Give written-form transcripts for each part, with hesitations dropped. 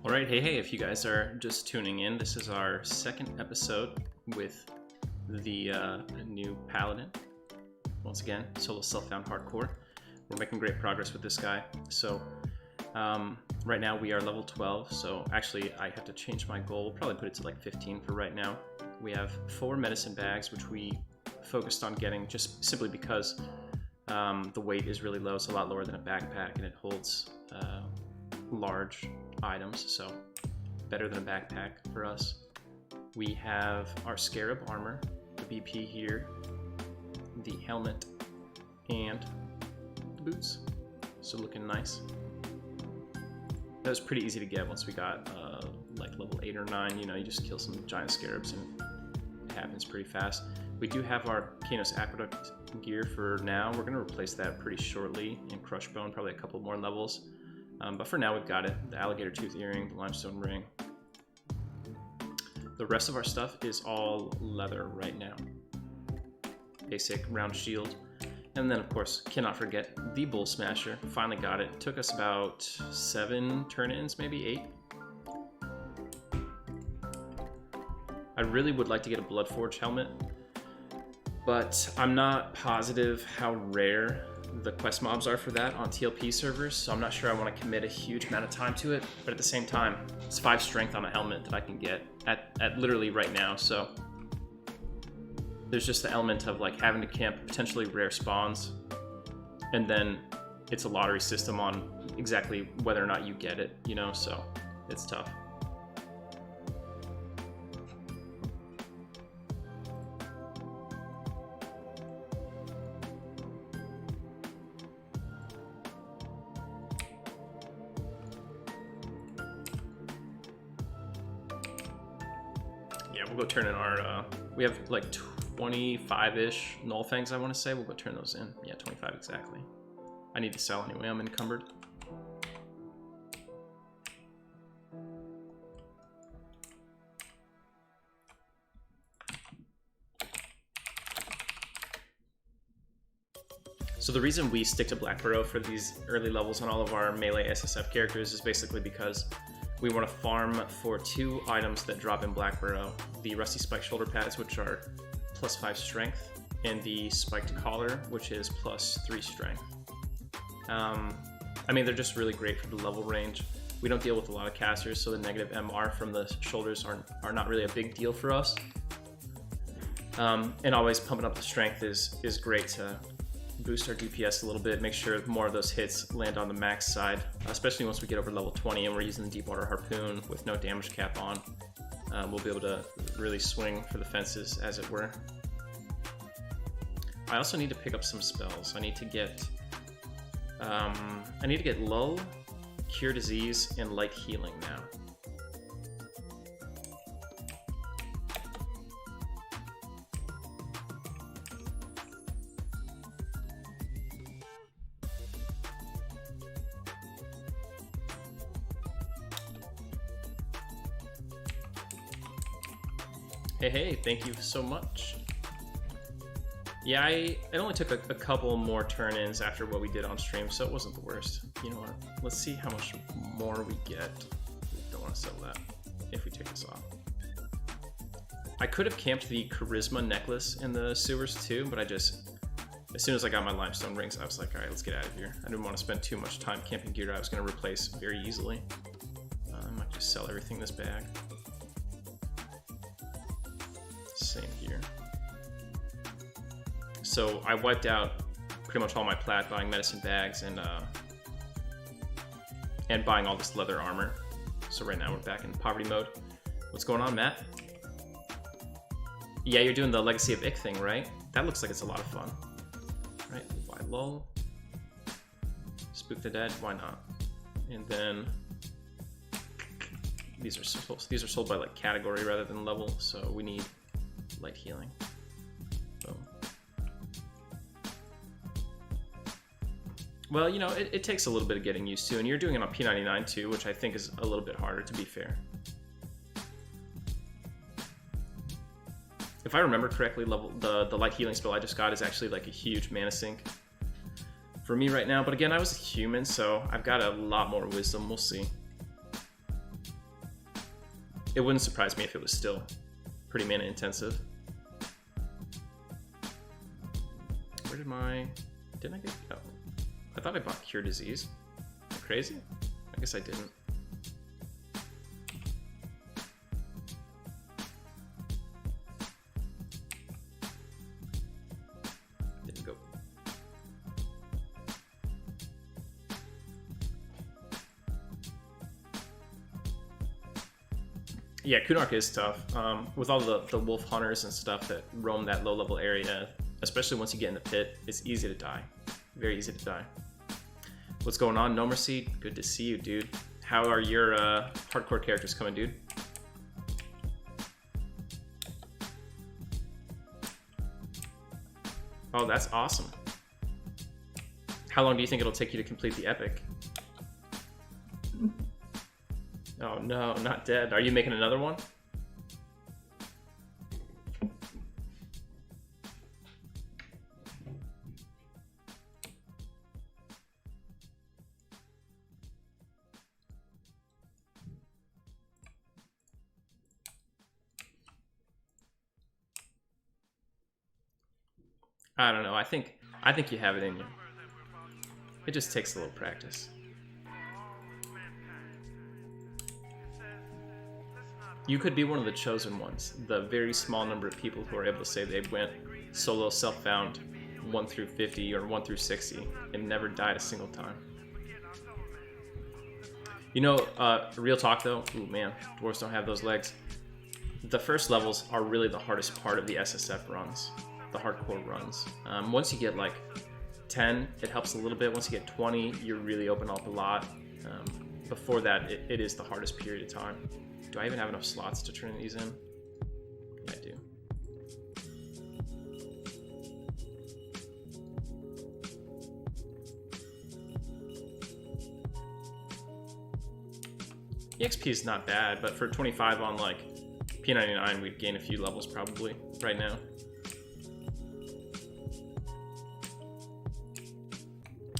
Alright, hey, if you guys are just tuning in, this is our second episode with the new Paladin. Once again, solo self-found hardcore. We're making great progress with this guy. So, right now we are level 12, so actually I have to change my goal. We'll probably put it to like 15 for right now. We have 4 medicine bags, which we focused on getting just simply because the weight is really low. It's a lot lower than a backpack, and it holds large items, so better than a backpack for us. We have our scarab armor, the BP here, the helmet, and the boots. So looking nice. That was pretty easy to get once we got like level 8 or 9. You know, you just kill some giant scarabs and it happens pretty fast. We do have our Kanos Aqueduct gear for now. We're going to replace that pretty shortly in Crush Bone, probably a couple more levels. But for now, we've got it. The alligator tooth earring, the limestone ring. The rest of our stuff is all leather right now. Basic round shield. And then, of course, cannot forget the Bull Smasher. Finally got it. Took us about 7 turn-ins, maybe 8. I really would like to get a Bloodforge helmet, but I'm not positive how rare the quest mobs are for that on TLP servers, so I'm not sure I want to commit a huge amount of time to it, but at the same time, it's 5 strength on a helmet that I can get at literally right now, so there's just the element of like having to camp potentially rare spawns, and then it's a lottery system on exactly whether or not you get it, you know, so it's tough. Yeah, we'll go turn in our, we have like 25-ish Null Fangs, I want to say. We'll go turn those in. Yeah, 25 exactly. I need to sell anyway, I'm encumbered. So the reason we stick to Black Burrow for these early levels on all of our melee SSF characters is basically because we want to farm for 2 items that drop in Black Burrow. The Rusty Spike shoulder pads, which are +5 strength, and the spiked collar, which is +3 strength. I mean, they're just really great for the level range. We don't deal with a lot of casters, so the negative MR from the shoulders are not really a big deal for us. And always pumping up the strength is great to boost our DPS a little bit, make sure more of those hits land on the max side, especially once we get over level 20 and we're using the Deepwater Harpoon with no damage cap on. We'll be able to really swing for the fences, as it were. I also need to pick up some spells. I need to get Lull, Cure Disease, and Light Healing now. Hey, thank you so much. Yeah, it only took a couple more turn-ins after what we did on stream, so it wasn't the worst. You know what? Let's see how much more we get. We don't want to sell that if we take this off. I could have camped the Charisma necklace in the sewers too, but as soon as I got my limestone rings, I was like, all right, let's get out of here. I didn't want to spend too much time camping gear I was going to replace very easily. I might just sell everything in this bag. Same here. So I wiped out pretty much all my plat buying medicine bags and buying all this leather armor. So right now we're back in poverty mode. What's going on, Matt? Yeah, you're doing the Legacy of Ick thing, right? That looks like it's a lot of fun. Right? Why lull? Spook the Dead? Why not? And then these are sold by like category rather than level, so we need Light Healing. Boom. Well, you know, it takes a little bit of getting used to, and you're doing it on P99 too, which I think is a little bit harder, to be fair. If I remember correctly, the Light Healing spell I just got is actually like a huge mana sink for me right now. But again, I was a human, so I've got a lot more wisdom. We'll see. It wouldn't surprise me if it was still pretty mana intensive. Where did my... Didn't I get... Oh. I thought I bought Cure Disease. Am I crazy? I guess I didn't. Didn't go. Yeah, Kunark is tough. With all the wolf hunters and stuff that roam that low level area, especially once you get in the pit, it's easy to die. Very easy to die. What's going on, No Mercy? Good to see you, dude. How are your hardcore characters coming, dude? Oh, that's awesome. How long do you think it'll take you to complete the epic? Oh no, not dead. Are you making another one? I don't know. I think you have it in you. It just takes a little practice. You could be one of the chosen ones, the very small number of people who are able to say they went solo self-found 1 through 50 or 1 through 60 and never died a single time. You know, real talk though, ooh man, dwarves don't have those legs. The first levels are really the hardest part of the SSF runs, the hardcore runs. Once you get like 10, it helps a little bit. Once you get 20, you really open up a lot. Before that, it is the hardest period of time. Do I even have enough slots to turn these in? Yeah, I do. EXP is not bad, but for 25 on like P99, we'd gain a few levels probably right now.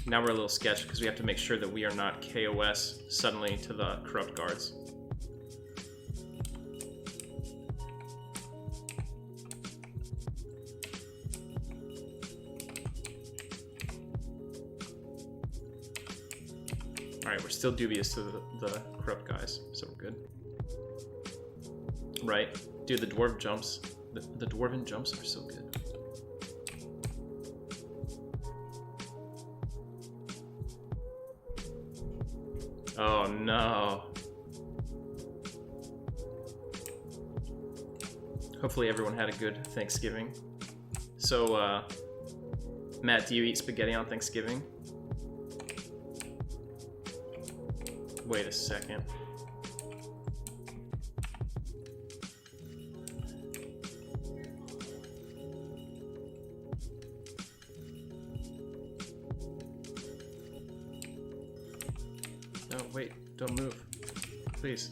Now we're a little sketched because we have to make sure that we are not KOS suddenly to the corrupt guards. Alright, we're still dubious to the corrupt guys, so we're good. Right? Dude, the dwarf jumps. The dwarven jumps are so good. Oh no. Hopefully everyone had a good Thanksgiving. So, Matt, do you eat spaghetti on Thanksgiving? Wait a second. No, wait, don't move. Please.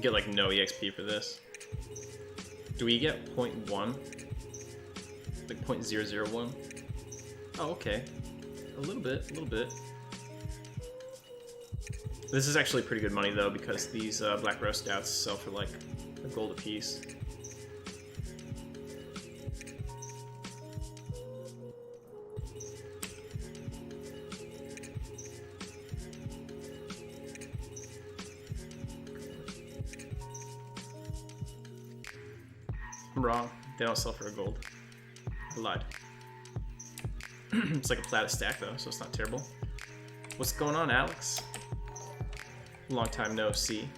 Get like no EXP for this. Do we get 0.1? Like 0.001? Oh, okay. A little bit, a little bit. This is actually pretty good money though, because these black roast stouts sell for like a gold a piece. I'm wrong. They don't sell for a gold. I lied. It's like a plat a stack though, so it's not terrible. What's going on, Alex? Long time no see.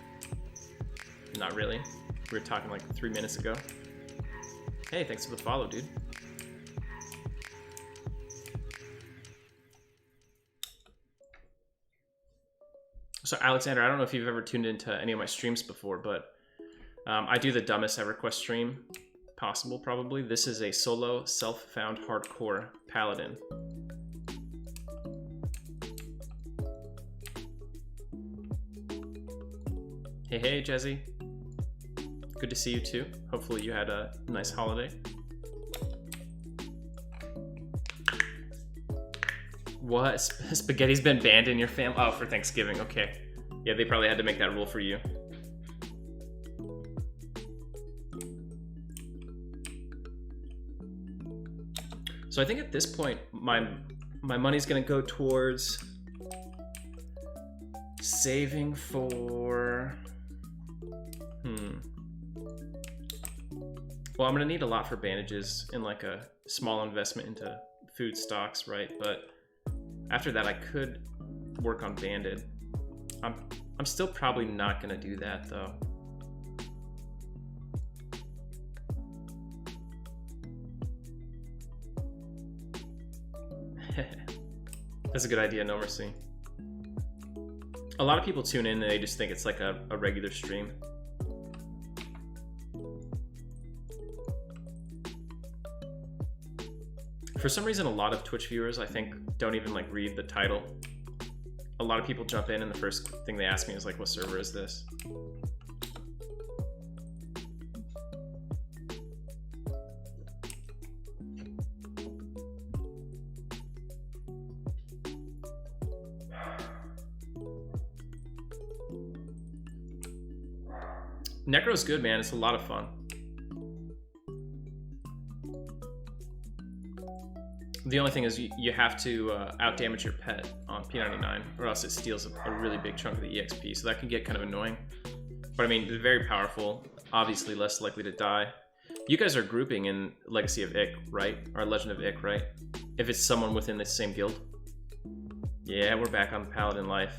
Not really. We were talking like 3 minutes ago. Hey, thanks for the follow, dude. So Alexander, I don't know if you've ever tuned into any of my streams before, but I do the dumbest Everquest stream possible, probably. This is a solo, self-found hardcore Paladin. Hey, Jesse. Good to see you too. Hopefully you had a nice holiday. What? Spaghetti's been banned in your fam? Oh, for Thanksgiving. Okay. Yeah, they probably had to make that rule for you. So I think at this point, my money's gonna go towards saving for... Well, I'm gonna need a lot for bandages and like a small investment into food stocks, right? But after that, I could work on banded. I'm still probably not gonna do that though. That's a good idea, No Mercy. A lot of people tune in and they just think it's like a regular stream. For some reason, a lot of Twitch viewers, I think, don't even like read the title. A lot of people jump in and the first thing they ask me is like, what server is this? Necro's good, man. It's a lot of fun. The only thing is you have to out-damage your pet on P99, or else it steals a really big chunk of the EXP, so that can get kind of annoying. But I mean, they're very powerful, obviously less likely to die. You guys are grouping in Legacy of Ick, right? Or Legend of Ick, right? If it's someone within the same guild. Yeah, we're back on Paladin life.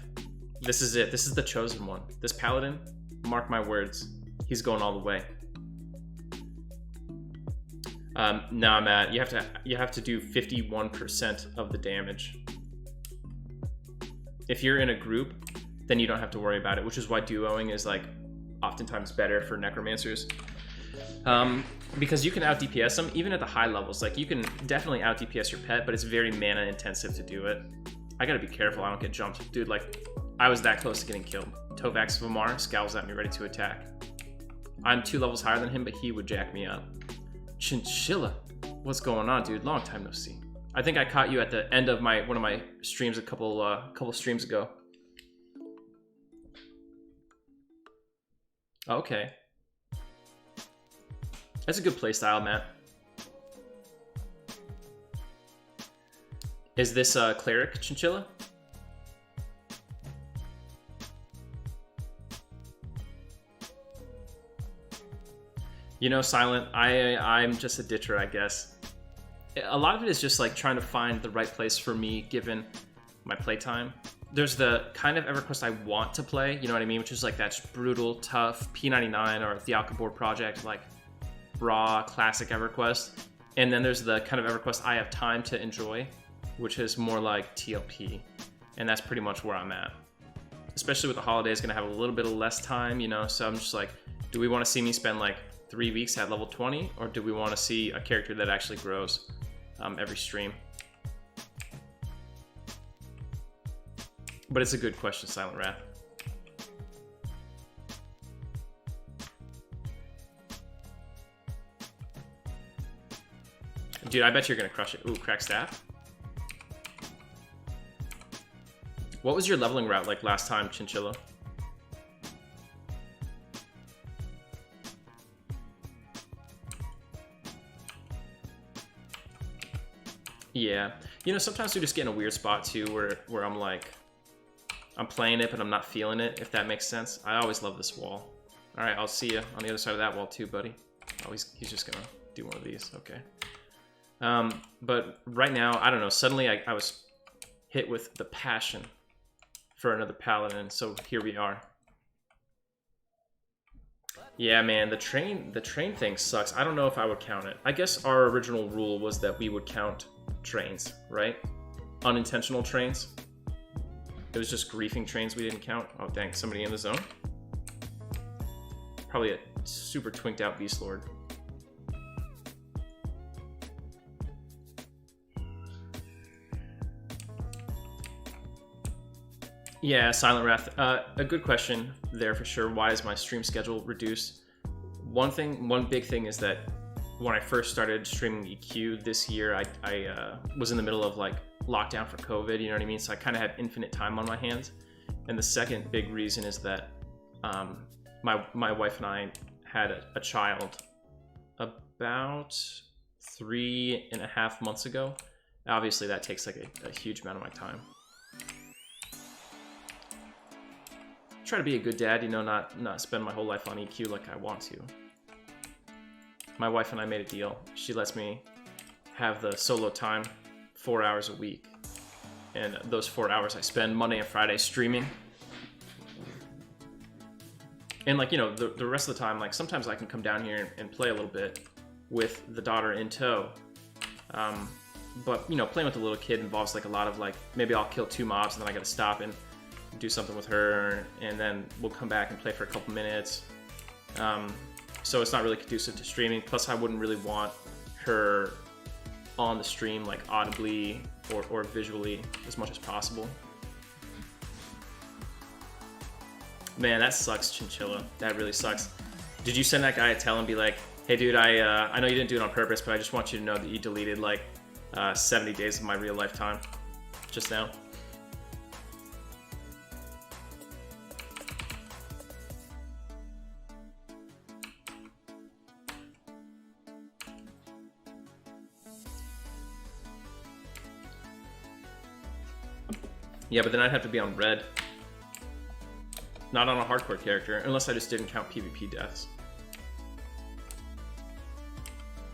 This is it. This is the chosen one. This Paladin, mark my words, he's going all the way. No, Matt, you have to do 51% of the damage. If you're in a group, then you don't have to worry about it, which is why duoing is like oftentimes better for necromancers. Because you can out DPS them even at the high levels. Like you can definitely out DPS your pet, but it's very mana intensive to do it. I gotta be careful I don't get jumped. Dude, like I was that close to getting killed. Tovax Vamar scowls at me ready to attack. I'm 2 levels higher than him, but he would jack me up. Chinchilla, what's going on, dude? Long time no see. I think I caught you at the end of one of my streams a couple streams ago. Okay, that's a good playstyle, Matt. Is this cleric Chinchilla? You know, Silent, I'm just a ditcher, I guess. A lot of it is just like trying to find the right place for me given my playtime. There's the kind of Everquest I want to play, you know what I mean? Which is like that brutal, tough P99 or the Alcabor project, like raw, classic Everquest. And then there's the kind of Everquest I have time to enjoy, which is more like TLP. And that's pretty much where I'm at. Especially with the holidays, gonna have a little bit of less time, you know? So I'm just like, do we wanna see me spend like 3 weeks at level 20, or do we want to see a character that actually grows every stream? But it's a good question, Silent Wrath. Dude, I bet you're gonna crush it. Ooh, crack staff. What was your leveling route like last time, Chinchilla? Yeah, you know, sometimes we just get in a weird spot too where I'm like, I'm playing it, but I'm not feeling it, if that makes sense. I always love this wall. All right, I'll see you on the other side of that wall too, buddy. Oh, he's just gonna do one of these, okay. But right now, I don't know, suddenly I was hit with the passion for another Paladin, so here we are. Yeah, man, the train thing sucks. I don't know if I would count it. I guess our original rule was that we would count trains, right? Unintentional trains. It was just griefing trains we didn't count. Oh, dang, somebody in the zone? Probably a super twinked out Beast Lord. Yeah, Silent Wrath. A good question there for sure. Why is my stream schedule reduced? one big thing is that when I first started streaming EQ this year, I was in the middle of like lockdown for COVID, you know what I mean? So I kind of had infinite time on my hands. And the second big reason is that my wife and I had a child about 3.5 months ago. Obviously that takes like a huge amount of my time. Try to be a good dad, you know, not spend my whole life on EQ like I want to. My wife and I made a deal. She lets me have the solo time 4 hours a week. And those 4 hours I spend Monday and Friday streaming. And like, you know, the rest of the time, like sometimes I can come down here and play a little bit with the daughter in tow. But, you know, playing with a little kid involves like a lot of like, maybe I'll kill 2 mobs and then I gotta stop and do something with her. And then we'll come back and play for a couple minutes. So it's not really conducive to streaming. Plus I wouldn't really want her on the stream like audibly or visually as much as possible. Man, that sucks, Chinchilla. That really sucks. Did you send that guy a tell and be like, hey dude, I know you didn't do it on purpose, but I just want you to know that you deleted like 70 days of my real life time just now? Yeah, but then I'd have to be on red. Not on a hardcore character, unless I just didn't count PvP deaths.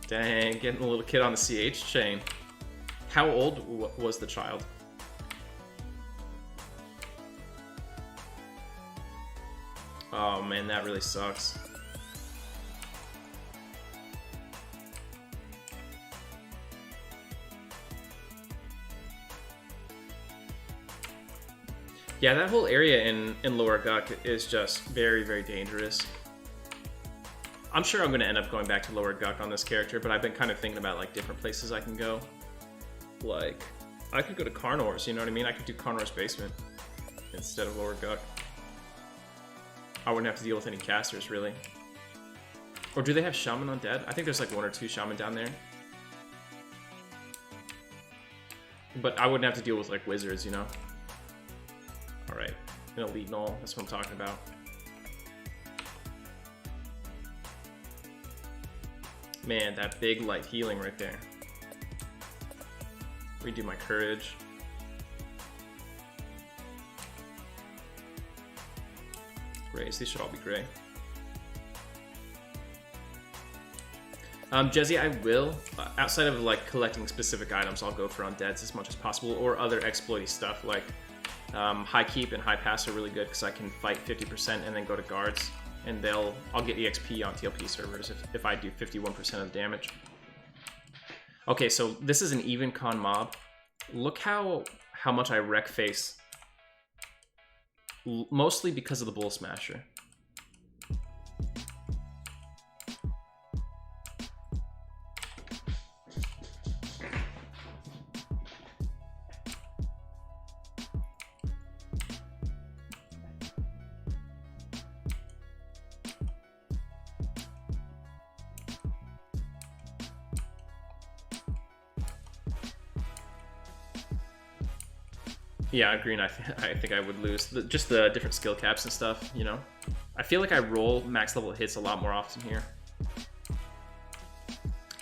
Dang, getting a little kid on the CH chain. How old was the child? Oh man, that really sucks. Yeah, that whole area in Lower Guk is just very, very dangerous. I'm sure I'm going to end up going back to Lower Guk on this character, but I've been kind of thinking about like different places I can go. Like, I could go to Carnor's, you know what I mean? I could do Carnor's Basement instead of Lower Guk. I wouldn't have to deal with any casters, really. Or do they have Shaman Undead? I think there's like 1 or 2 Shaman down there. But I wouldn't have to deal with like wizards, you know? Alright, an Elite Null, that's what I'm talking about. Man, that big light healing right there. Redo my courage. Grays, these should all be gray. Jezzy, I will. Outside of like collecting specific items, I'll go for undeads as much as possible, or other exploity stuff like high keep and high pass are really good because I can fight 50% and then go to guards, and I'll get EXP on TLP servers if I do 51% of the damage. Okay, so this is an even con mob. Look how much I wreck face, mostly because of the Bull Smasher. Yeah, green, I think I would lose. Just the different skill caps and stuff, you know? I feel like I roll max level hits a lot more often here.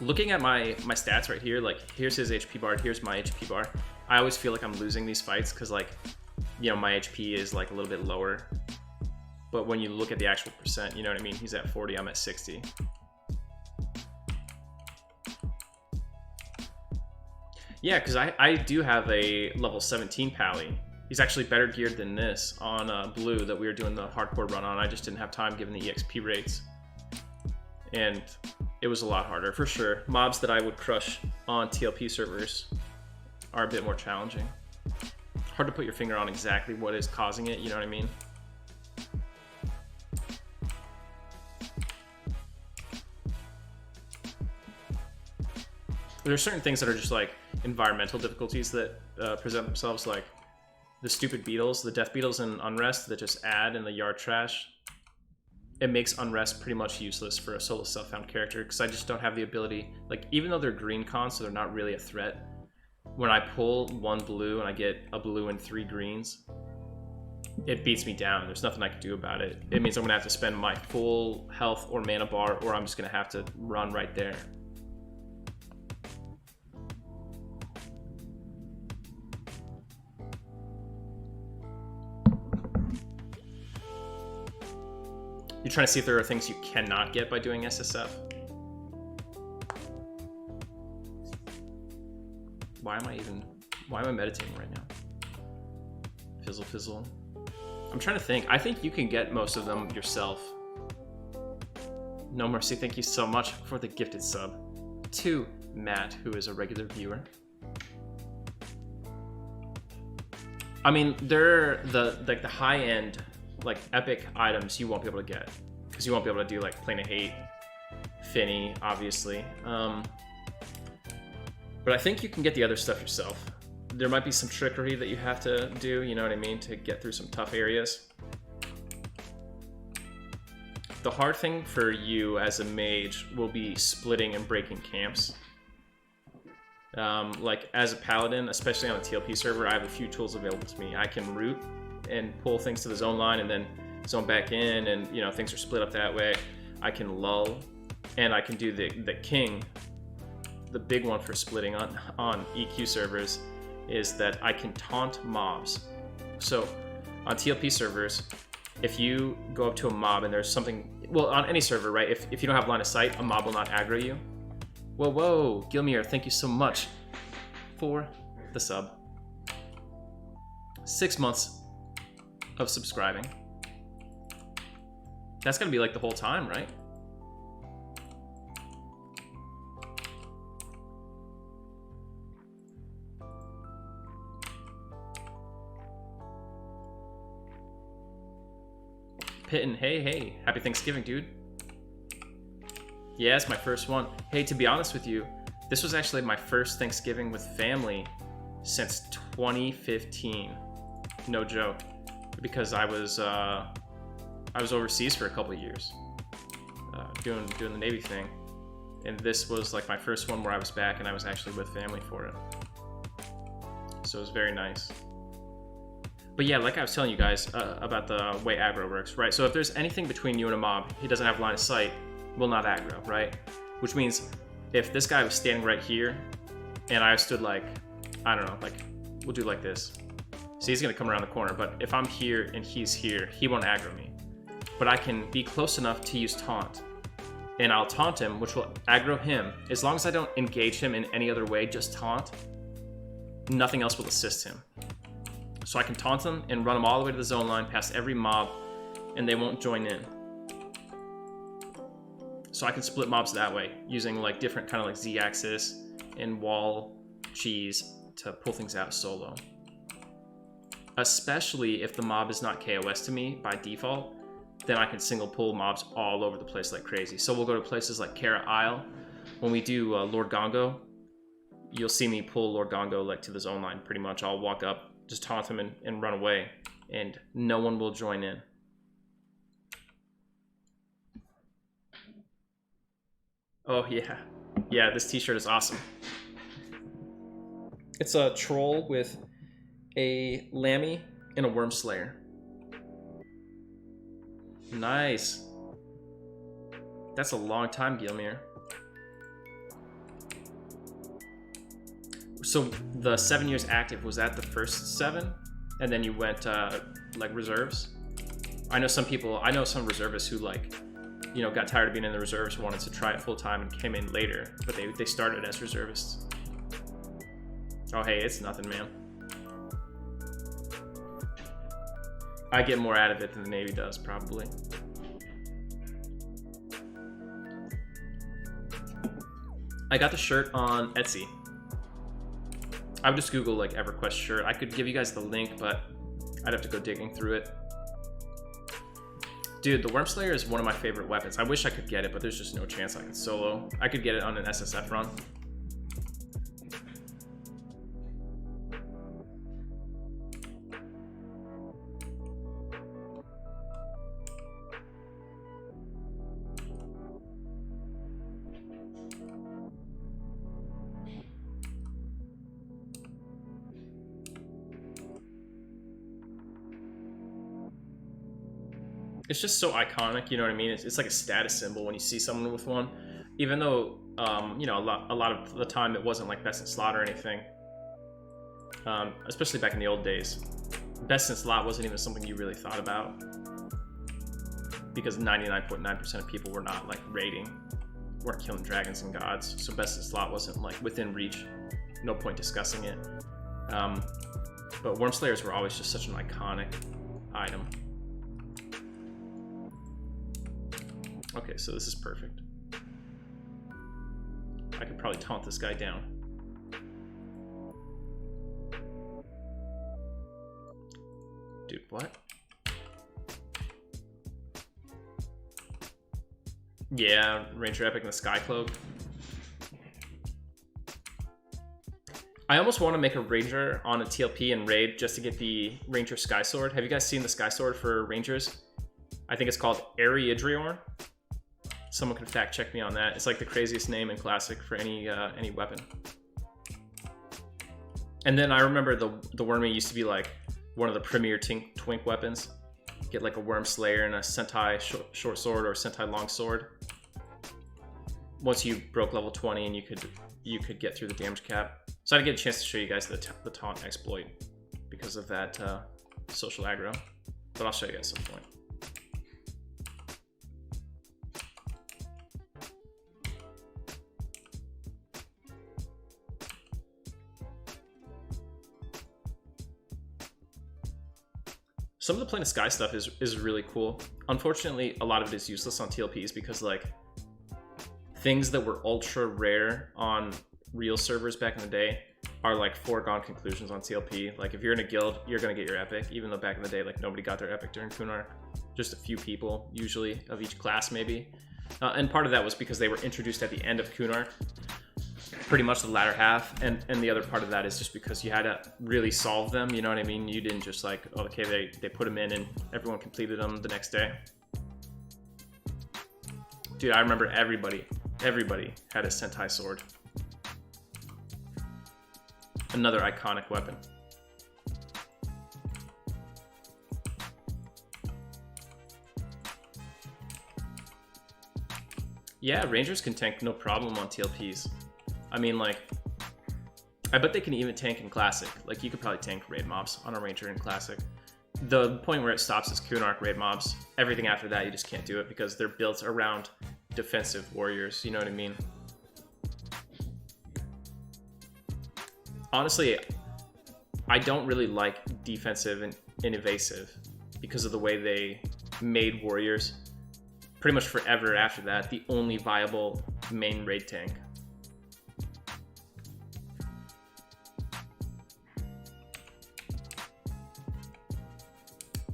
Looking at my stats right here, like here's his HP bar, here's my HP bar. I always feel like I'm losing these fights because like, you know, my HP is like a little bit lower. But when you look at the actual percent, you know what I mean? He's at 40, I'm at 60. Yeah, because I do have a level 17 Pally. He's actually better geared than this on blue that we were doing the hardcore run on. I just didn't have time given the EXP rates. And it was a lot harder, for sure. Mobs that I would crush on TLP servers are a bit more challenging. Hard to put your finger on exactly what is causing it, you know what I mean? There's certain things that are just like environmental difficulties that present themselves, like the stupid beetles, the death beetles in Unrest that just add in the yard trash. it makes Unrest pretty much useless for a solo self-found character, because I just don't have the ability, like, even though they're green cons, so they're not really a threat, when I pull 1 blue and I get a blue and 3 greens, it beats me down. There's nothing I can do about it. It means I'm gonna have to spend my full health or mana bar, or I'm just gonna have to run right there. You're trying to see if there are things you cannot get by doing SSF. Why am I meditating right now? Fizzle, fizzle. I'm trying to think. I think you can get most of them yourself. No Mercy, thank you so much for the gifted sub. To Matt, who is a regular viewer. I mean, they're the high end, like epic items you won't be able to get, because you won't be able to do like Plane of Hate, Finny, obviously. But I think you can get the other stuff yourself. There might be some trickery that you have to do, you know what I mean, to get through some tough areas. The hard thing for you as a mage will be splitting and breaking camps. Like as a paladin, especially on a TLP server, I have a few tools available to me. I can root and pull things to the zone line and then zone back in, and you know, things are split up that way. I can lull, and I can do the king. The big one for splitting on EQ servers is that I can taunt mobs. So on TLP servers, if you go up to a mob and there's something, well, on any server, right? If you don't have line of sight, a mob will not aggro you. Whoa, Gilmir, thank you so much for the sub. 6 months of subscribing. That's gonna be like the whole time, right? Pitten, hey, happy Thanksgiving, dude. Yeah, it's my first one. Hey, to be honest with you, this was actually my first Thanksgiving with family since 2015. No joke, because I was overseas for a couple of years, doing the Navy thing, and this was like my first one where I was back and I was actually with family for it. So it was very nice. But yeah, like I was telling you guys about the way aggro works, right? So if there's anything between you and a mob, he doesn't have line of sight, will not aggro, right? Which means if this guy was standing right here and I stood like, I don't know, like we'll do like this. So he's gonna come around the corner, but if I'm here and he's here, he won't aggro me. But I can be close enough to use taunt. And I'll taunt him, which will aggro him. As long as I don't engage him in any other way, just taunt, nothing else will assist him. So I can taunt them and run them all the way to the zone line past every mob, and they won't join in. So I can split mobs that way, using like different kind of like Z-axis and wall cheese to pull things out solo. Especially if the mob is not KOS to me by default, then I can single pull mobs all over the place like crazy. So we'll go to places like Kara Isle. When we do Lord Gongo, you'll see me pull Lord Gongo like to the zone line pretty much. I'll walk up, just taunt him and run away, and no one will join in. Oh yeah, this t-shirt is awesome. It's a troll with a Lammy and a Worm Slayer. Nice. That's a long time, Gilmir. So the 7 years active, was that the first 7? And then you went like reserves? I know some reservists who like, you know, got tired of being in the reserves, wanted to try it full time and came in later, but they started as reservists. Oh hey, it's nothing, man. I get more out of it than the Navy does, probably. I got the shirt on Etsy. I would just Google like Everquest shirt. I could give you guys the link, but I'd have to go digging through it. Dude, the Worm Slayer is one of my favorite weapons. I wish I could get it, but there's just no chance I could solo. I could get it on an SSF run. It's just so iconic, you know what I mean? It's like a status symbol when you see someone with one. Even though, you know, a lot of the time it wasn't like best in slot or anything. Especially back in the old days. Best in slot wasn't even something you really thought about. Because 99.9% of people were not like raiding, weren't killing dragons and gods. So best in slot wasn't like within reach. No point discussing it. But Worm Slayers were always just such an iconic item. Okay, so this is perfect. I could probably taunt this guy down. Dude, what? Yeah, Ranger Epic and the Sky Cloak. I almost want to make a Ranger on a TLP and raid just to get the Ranger Sky Sword. Have you guys seen the Sky Sword for Rangers? I think it's called Ariadriorn. Someone could fact check me on that. It's like the craziest name in Classic for any weapon. And then I remember the Wormy used to be like one of the premier twink weapons. Get like a Worm Slayer and a Sentai short sword or Sentai long sword. Once you broke level 20 and you could get through the damage cap. So I didn't get a chance to show you guys the taunt exploit because of that social aggro. But I'll show you guys at some point. Some of the Plane of Sky stuff is really cool. Unfortunately, a lot of it is useless on TLPs because like things that were ultra rare on real servers back in the day are like foregone conclusions on TLP. Like if you're in a guild, you're gonna get your epic, even though back in the day like nobody got their epic during Kunark. Just a few people, usually of each class maybe. And part of that was because they were introduced at the end of Kunark. Pretty much the latter half, and the other part of that is just because you had to really solve them, you know what I mean? You didn't just like, oh, okay, they put them in and everyone completed them the next day. Dude, I remember everybody had a Sentai sword. Another iconic weapon. Yeah, Rangers can tank no problem on TLPs. I mean, like, I bet they can even tank in Classic. Like, you could probably tank raid mobs on a Ranger in Classic. The point where it stops is Kunark raid mobs. Everything after that, you just can't do it because they're built around defensive warriors. You know what I mean? Honestly, I don't really like defensive and invasive because of the way they made warriors pretty much forever after that the only viable main raid tank.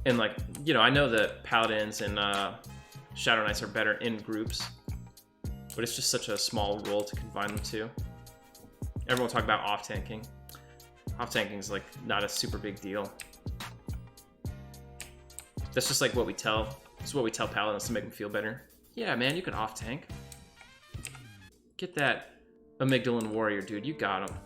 And like, you know, I know that Paladins and Shadow Knights are better in groups, but it's just such a small role to confine them to. Everyone will talk about off-tanking. Off-tanking is like not a super big deal. That's just like what we tell. It's what we tell Paladins to make them feel better. Yeah, man, you can off-tank. Get that Amygdalin Warrior, dude. You got him.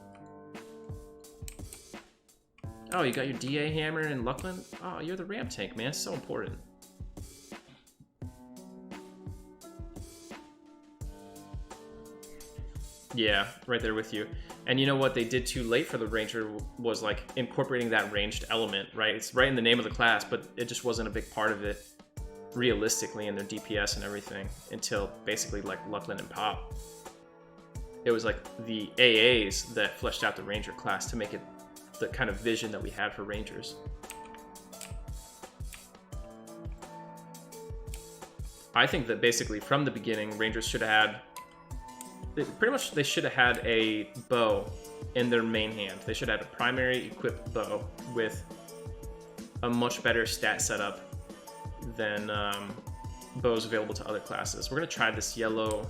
Oh, you got your DA hammer and Luckland? Oh, you're the ramp tank, man. It's so important. Yeah, right there with you. And you know what they did too late for the Ranger was like incorporating that ranged element, right? It's right in the name of the class, but it just wasn't a big part of it realistically in their DPS and everything until basically like Luckland and Pop. It was like the AAs that fleshed out the Ranger class to make it the kind of vision that we had for Rangers. I think that basically from the beginning, Rangers should have had, they should have had a bow in their main hand. They should have had a primary equipped bow with a much better stat setup than bows available to other classes. We're gonna try this yellow.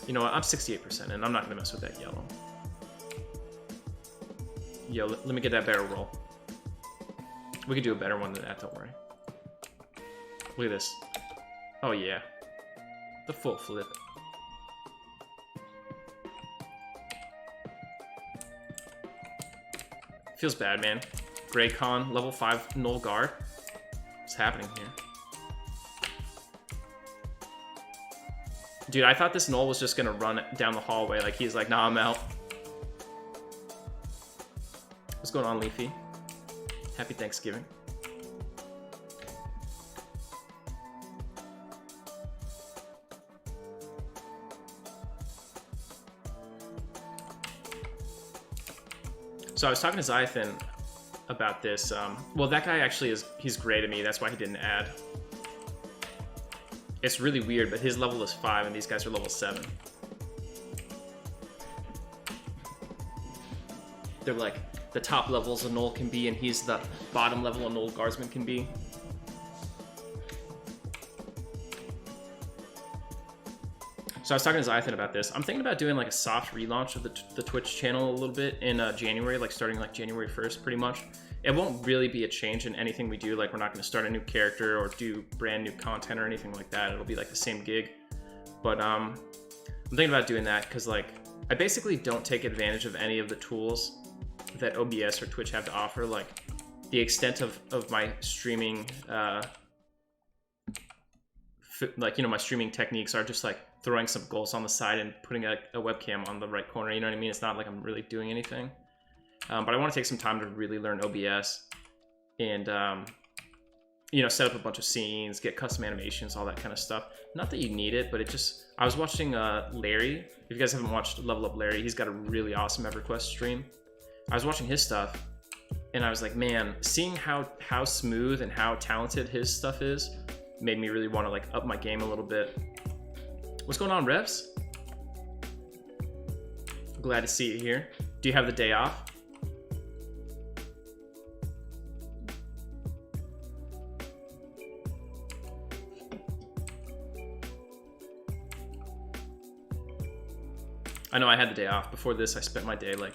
You know what, I'm 68% and I'm not gonna mess with that yellow. Yo, let me get that barrel roll. We could do a better one than that, don't worry. Look at this. Oh yeah. The full flip. Feels bad, man. Greycon, level 5 null guard. What's happening here? Dude, I thought this Null was just gonna run down the hallway. Like, he's like, nah, I'm out. What's going on, Leafy? Happy Thanksgiving. So I was talking to Zythan about this. Well, that guy actually he's gray to me. That's why he didn't add. It's really weird, but his level is 5 and these guys are level 7. They're like the top levels a Null can be, and he's the bottom level a Null Guardsman can be. So I was talking to Zythan about this. I'm thinking about doing like a soft relaunch of the Twitch channel a little bit in January, like starting like January 1st, pretty much. It won't really be a change in anything we do. Like, we're not going to start a new character or do brand new content or anything like that. It'll be like the same gig. But I'm thinking about doing that because, like, I basically don't take advantage of any of the tools that OBS or Twitch have to offer. Like, the extent of my streaming, like, you know, my streaming techniques are just like throwing some goals on the side and putting a webcam on the right corner. You know what I mean? It's not like I'm really doing anything. But I want to take some time to really learn OBS and, you know, set up a bunch of scenes, get custom animations, all that kind of stuff. Not that you need it, but it just... I was watching Larry. If you guys haven't watched Level Up Larry, he's got a really awesome Everquest stream. I was watching his stuff, and I was like, man, seeing how smooth and how talented his stuff is made me really want to, like, up my game a little bit. What's going on, Revs? Glad to see you here. Do you have the day off? I know I had the day off. Before this, I spent my day like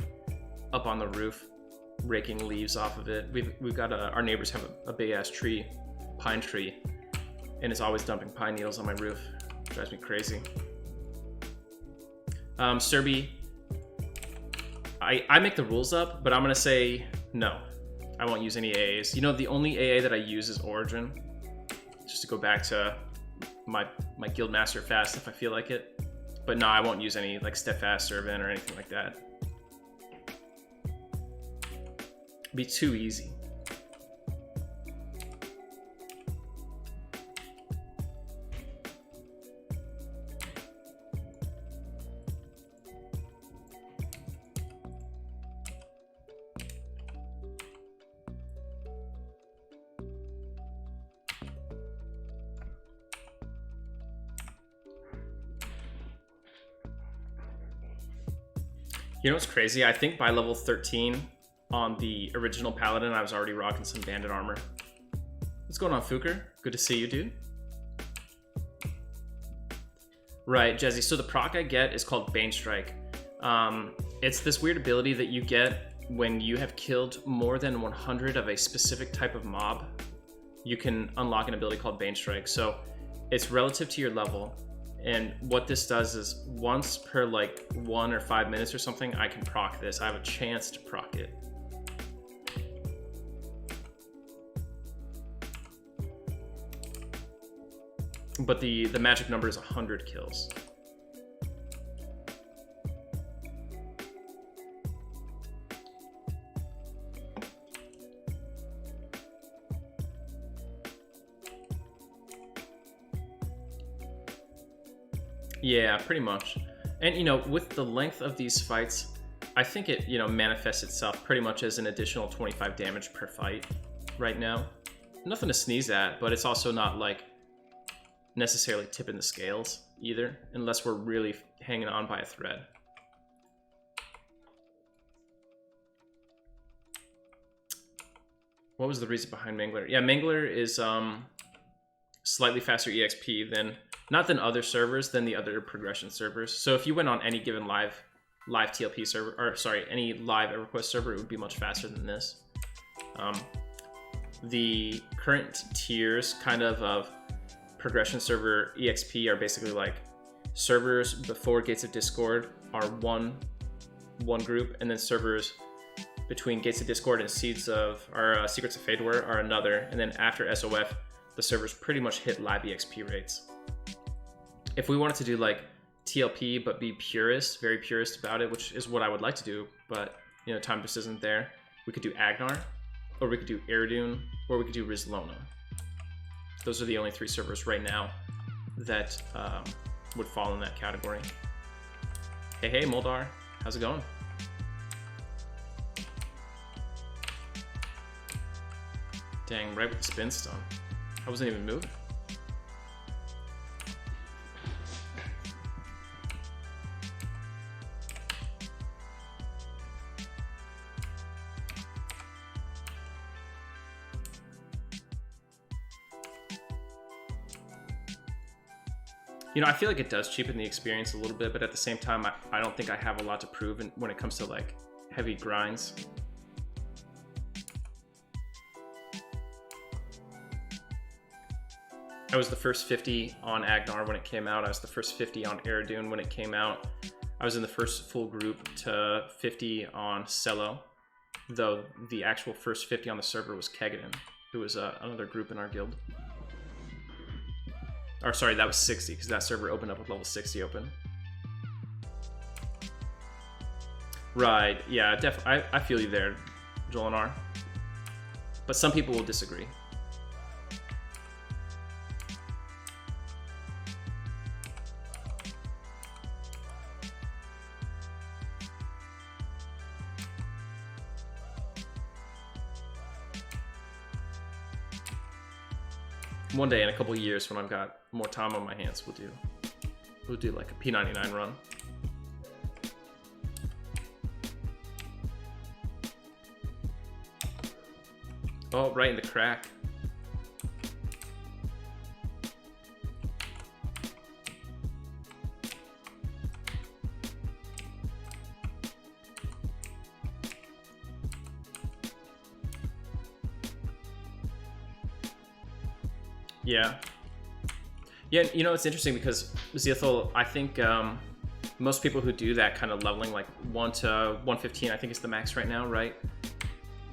up on the roof, raking leaves off of it. We've got our neighbors have a big ass tree, pine tree, and it's always dumping pine needles on my roof. It drives me crazy. Serby, I make the rules up, but I'm gonna say no. I won't use any AAs. You know, the only AA that I use is Origin, just to go back to my Guildmaster fast if I feel like it. But no, I won't use any like Steadfast Servant or anything like that. It'd be too easy. You know what's crazy? I think by level 13 on the original Paladin, I was already rocking some bandit armor. What's going on, Fuker? Good to see you, dude. Right, Jezzy. So the proc I get is called Bain Strike. It's this weird ability that you get when you have killed more than 100 of a specific type of mob. You can unlock an ability called Bain Strike. So it's relative to your level. And what this does is once per like 1 or 5 minutes or something, I can proc this. I have a chance to proc it. But the magic number is 100 kills. Yeah, pretty much. And, you know, with the length of these fights, I think it, you know, manifests itself pretty much as an additional 25 damage per fight right now. Nothing to sneeze at, but it's also not, like, necessarily tipping the scales either, unless we're really hanging on by a thread. What was the reason behind Mangler? Yeah, Mangler is slightly faster EXP than... not than other servers, than the other progression servers. So if you went on any given live TLP server, or sorry, any live Everquest server, it would be much faster than this. The current tiers kind of progression server EXP are basically like servers before Gates of Discord are one group, and then servers between Gates of Discord and Secrets of Fadewar are another, and then after SOF, the servers pretty much hit live EXP rates. If we wanted to do like TLP but be purist, very purist about it, which is what I would like to do, but you know, time just isn't there, we could do Agnar, or we could do Eridune, or we could do Rizlona. Those are the only 3 servers right now that would fall in that category. Hey, Moldar, how's it going? Dang, right with the spin stone. I wasn't even moving. You know, I feel like it does cheapen the experience a little bit, but at the same time, I don't think I have a lot to prove when it comes to like heavy grinds. I was the first 50 on Agnar when it came out. I was the first 50 on Eridune when it came out. I was in the first full group to 50 on Cello, though the actual first 50 on the server was Kegadin, who was another group in our guild. Or sorry, that was 60, because that server opened up with level 60 open. Right, yeah, definitely. I feel you there, Jolinar. But some people will disagree. One day in a couple of years, when I've got more time on my hands, we'll do like a P99 run. Oh, right in the crack. Yeah. Yeah, you know, it's interesting because Zeethel, I think most people who do that kind of leveling, like 1 to 115, I think is the max right now, right?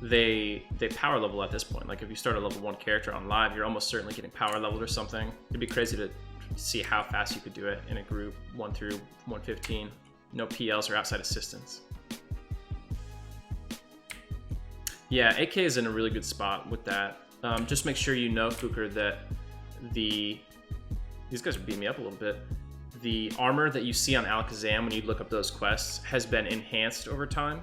They power level at this point. Like if you start a level 1 character on live, you're almost certainly getting power leveled or something. It'd be crazy to see how fast you could do it in a group 1 through 115. No PLs or outside assistance. Yeah, AK is in a really good spot with that. Just make sure you know, Fuker, that these guys are beating me up a little bit. The armor that you see on Alakazam when you look up those quests has been enhanced over time.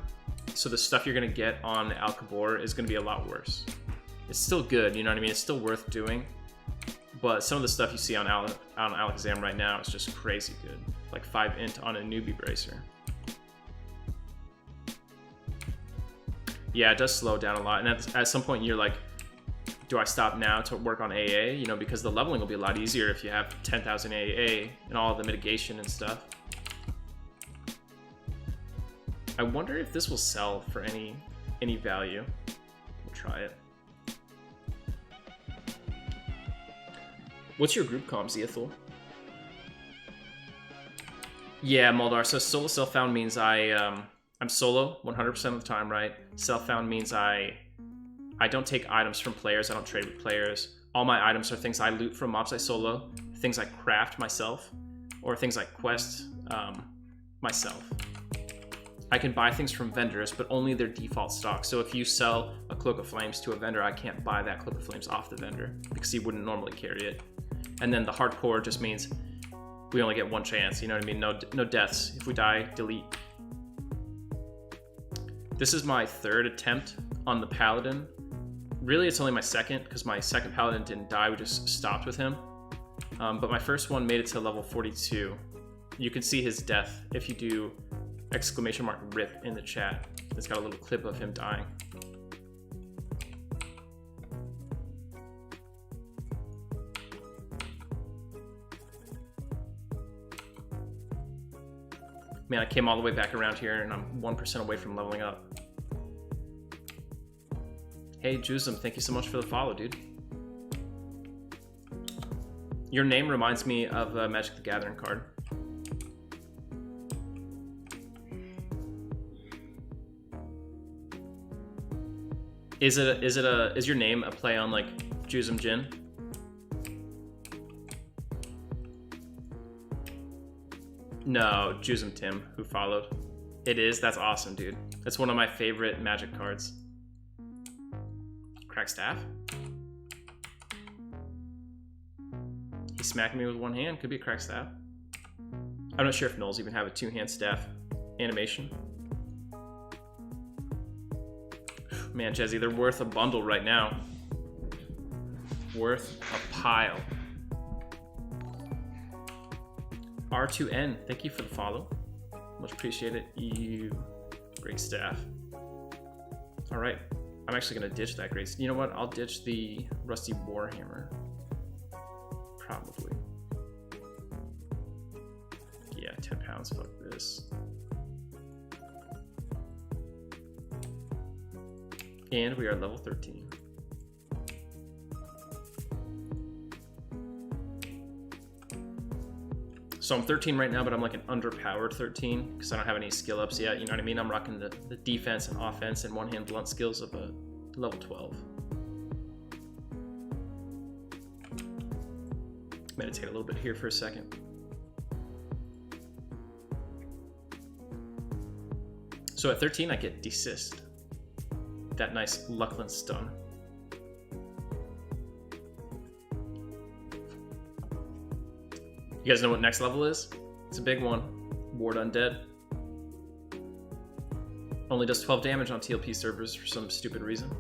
So the stuff you're going to get on Alcabor is going to be a lot worse. It's still good, you know what I mean? It's still worth doing. But some of the stuff you see on Alakazam right now is just crazy good. Like 5 int on a newbie bracer. Yeah, it does slow down a lot. And at some point you're like, do I stop now to work on AA? You know, because the leveling will be a lot easier if you have 10,000 AA and all the mitigation and stuff. I wonder if this will sell for any value. We'll try it. What's your group comp, Zeethel? Yeah, Moldar. So solo self-found means I'm solo 100% of the time, right? Self-found means I don't take items from players. I don't trade with players. All my items are things I loot from mobs I solo, things I craft myself, or things I quest myself. I can buy things from vendors, but only their default stock. So if you sell a Cloak of Flames to a vendor, I can't buy that Cloak of Flames off the vendor because he wouldn't normally carry it. And then the hardcore just means we only get one chance, you know what I mean? No deaths. If we die, delete. This is my 3rd attempt on the Paladin. Really, it's only my 2nd because my 2nd Paladin didn't die. We just stopped with him. But my first one made it to level 42. You can see his death if you do !RIP in the chat. It's got a little clip of him dying. Man, I came all the way back around here and I'm 1% away from leveling up. Hey, Juzum, thank you so much for the follow, dude. Your name reminds me of a Magic the Gathering card. Is your name a play on like Juzum Jin? No, Jusum Tim, who followed. It is? That's awesome, dude. That's one of my favorite Magic cards. Crack Staff? He's smacking me with one hand. Could be a Crack Staff. I'm not sure if Nulls even have a two-hand staff animation. Man, Jezzy, they're worth a bundle right now. Worth a pile. R2N, thank you for the follow. Much appreciated. You, great staff. All right, I'm actually gonna ditch that great. You know what? I'll ditch the Rusty Warhammer. Probably. Yeah, 10 pounds. Fuck this. And we are level 13. So I'm 13 right now, but I'm like an underpowered 13 because I don't have any skill ups yet. You know what I mean? I'm rocking the defense and offense and one-hand blunt skills of a level 12. Meditate a little bit here for a second. So at 13, I get Desist. That nice Luckland stun. You guys know what next level is? It's a big one. Ward Undead. Only does 12 damage on TLP servers for some stupid reason.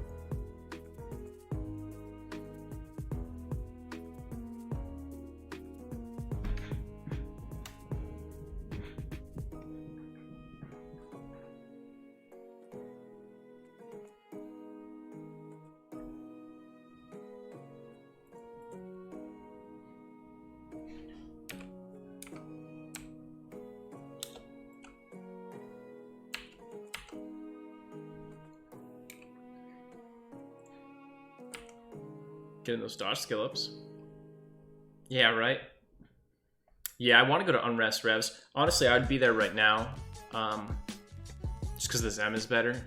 Getting those dodge skill ups. Yeah, right. Yeah, I want to go to Unrest Revs. Honestly, I'd be there right now. Just because the Zem is better.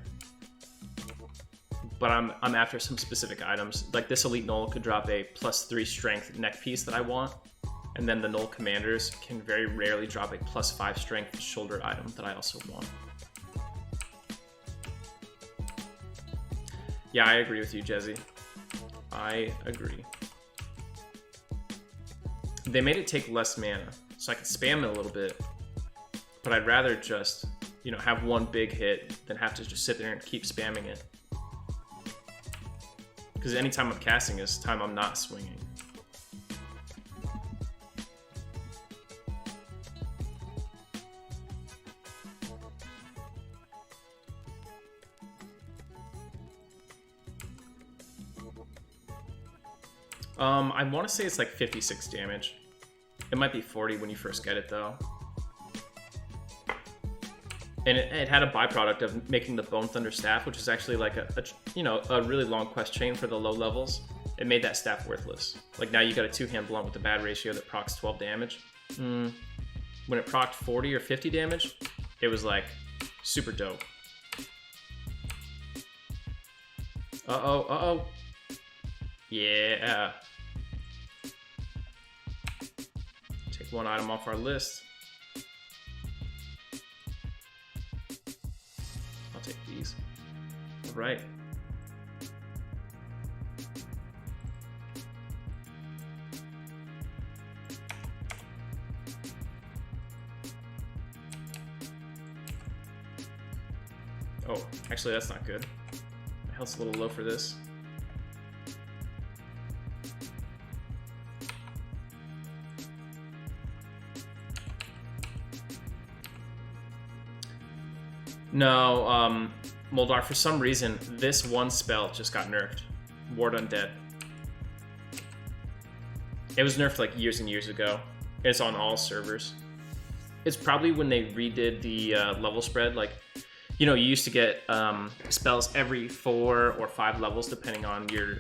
But I'm after some specific items. Like this Elite Null could drop a +3 strength neck piece that I want. And then the Null Commanders can very rarely drop a +5 strength shoulder item that I also want. Yeah, I agree with you, Jezzy. I agree. They made it take less mana, so I could spam it a little bit, but I'd rather just, you know, have one big hit than have to just sit there and keep spamming it. Because anytime I'm casting is time I'm not swinging. I want to say it's like 56 damage. It might be 40 when you first get it though. And it had a byproduct of making the Bone Thunder staff, which is actually like a really long quest chain for the low levels. It made that staff worthless. Like now you got a two-hand blunt with a bad ratio that procs 12 damage. When it procced 40 or 50 damage, it was like super dope. Uh-oh. Yeah. Take one item off our list. I'll take these. All right. Oh, actually that's not good. My health's a little low for this. No, Moldar, for some reason, this one spell just got nerfed. Ward Undead. It was nerfed like years and years ago. It's on all servers. It's probably when they redid the level spread. Like, you know, you used to get spells every 4 or 5 levels, depending on your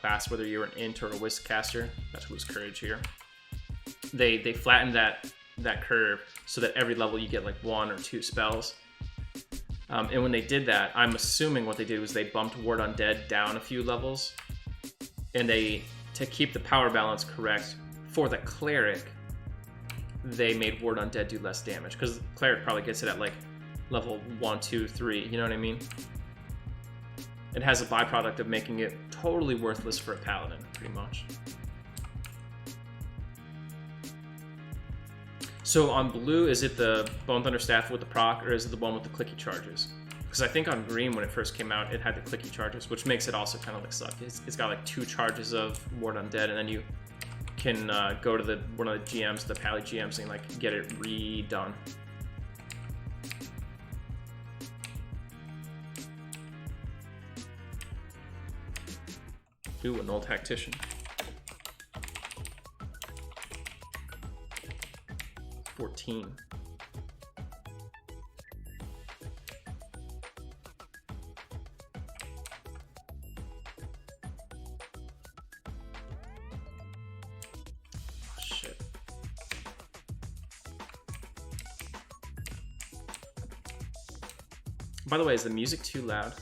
class, whether you were an Int or a Wisp caster. That's who's Courage here. They flattened that curve so that every level you get like 1 or 2 spells. And when they did that, I'm assuming what they did was they bumped Ward Undead down a few levels, and to keep the power balance correct for the cleric, they made Ward Undead do less damage, because Cleric probably gets it at like level 1, 2, 3, you know what I mean? It has a byproduct of making it totally worthless for a Paladin, pretty much. So on blue, is it the Bone Thunder Staff with the proc, or is it the one with the clicky charges? Because I think on green, when it first came out, it had the clicky charges, which makes it also kind of like suck. It's got like 2 charges of Ward Undead, and then you can go to one of the GMs, the Pally GMs, and like get it redone. Ooh, an old tactician. 14. Shit. By the way, is the music too loud?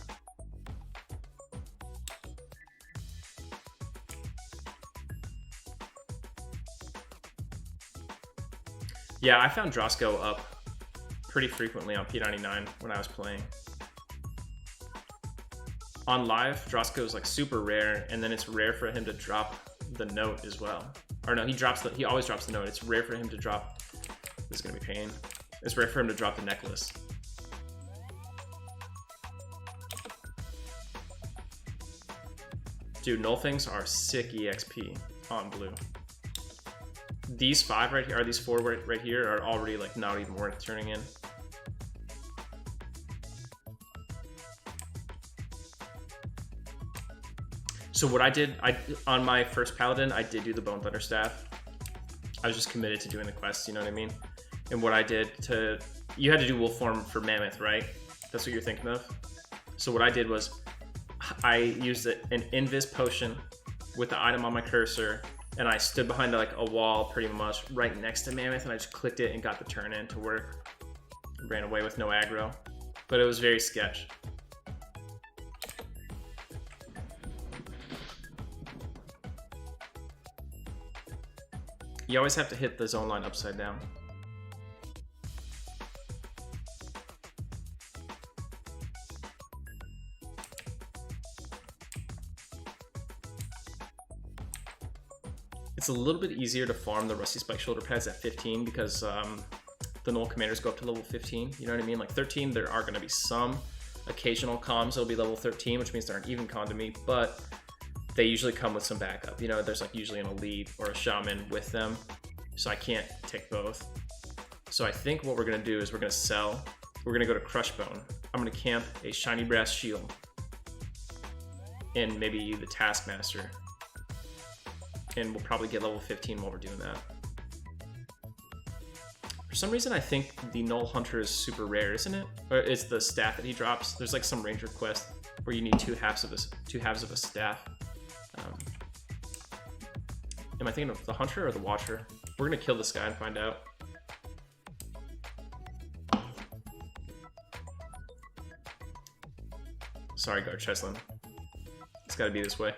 Yeah, I found Drosko up pretty frequently on P99 when I was playing. On live, Drosko is like super rare, and then it's rare for him to drop the note as well. Or no, he always drops the note. It's rare for him to drop, this is gonna be pain. It's rare for him to drop the necklace. Dude, Null Things are sick EXP on blue. These 5 right here, or these 4 right here, are already like not even worth turning in. So what I did, on my first Paladin, I did do the Bone Thunder Staff. I was just committed to doing the quests, you know what I mean? And what I did you had to do wolf form for Mammoth, right? That's what you're thinking of? So what I did was, I used an Invis potion with the item on my cursor, and I stood behind like a wall pretty much right next to Mammoth, and I just clicked it and got the turn in to work. Ran away with no aggro, but it was very sketch. You always have to hit the zone line upside down. It's a little bit easier to farm the Rusty Spike shoulder pads at 15 because the Null commanders go up to level 15, you know what I mean? Like 13, there are going to be some occasional comms that'll be level 13, which means they're an even con to me, but they usually come with some backup. You know, there's like usually an elite or a shaman with them, so I can't take both. So I think what we're going to do is we're going to sell. We're going to go to Crushbone. I'm going to camp a Shiny Brass Shield and maybe the Taskmaster. And we'll probably get level 15 while we're doing that. For some reason, I think the Null Hunter is super rare, isn't it? Or it's the staff that he drops. There's like some ranger quest where you need two halves of a staff. Am I thinking of the Hunter or the Watcher? We're gonna kill this guy and find out. Sorry, Guard Cheslin. It's gotta be this way.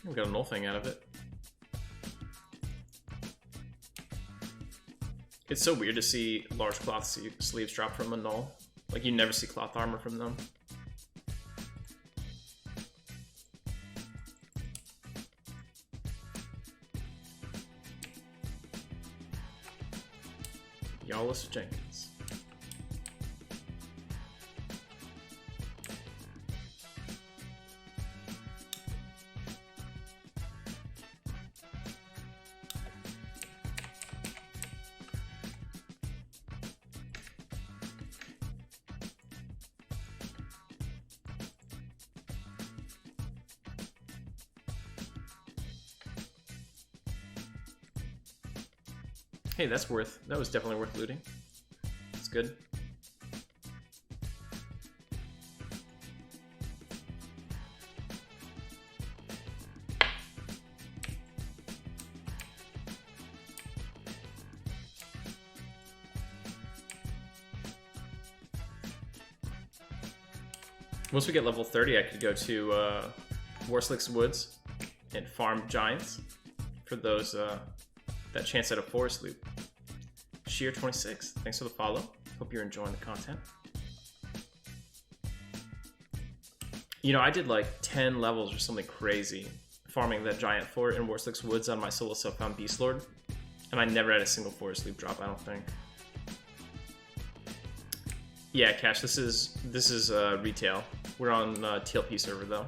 We got a Null thing out of it. It's so weird to see large cloth sleeves drop from a Null. Like, you never see cloth armor from them. Yawless Jenkins. Hey, that was definitely worth looting. It's good. Once we get level 30, I could go to Worslick's Woods and farm giants for those that chance at a forest loop. Sheer 26, thanks for the follow. Hope you're enjoying the content. You know, I did like 10 levels or something crazy farming that giant fort in Worslick's Woods on my solo self-found Beast Lord, and I never had a single forest loop drop, I don't think. Yeah, Cash, this is retail. We're on TLP server though.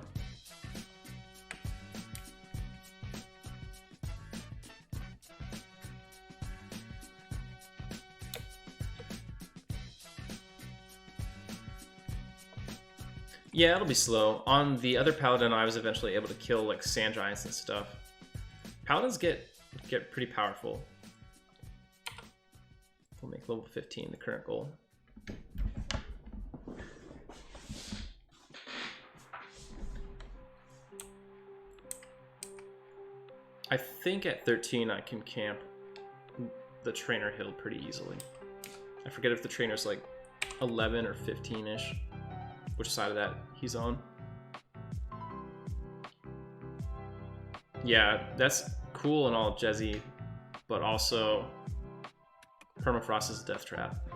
Yeah, it'll be slow. On the other Paladin, I was eventually able to kill like sand giants and stuff. Paladins get pretty powerful. We'll make level 15 the current goal. I think at 13 I can camp the trainer hill pretty easily. I forget if the trainer's like 11 or 15-ish. Which side of that he's on. Yeah, that's cool and all, Jezzy, but also permafrost is a death trap.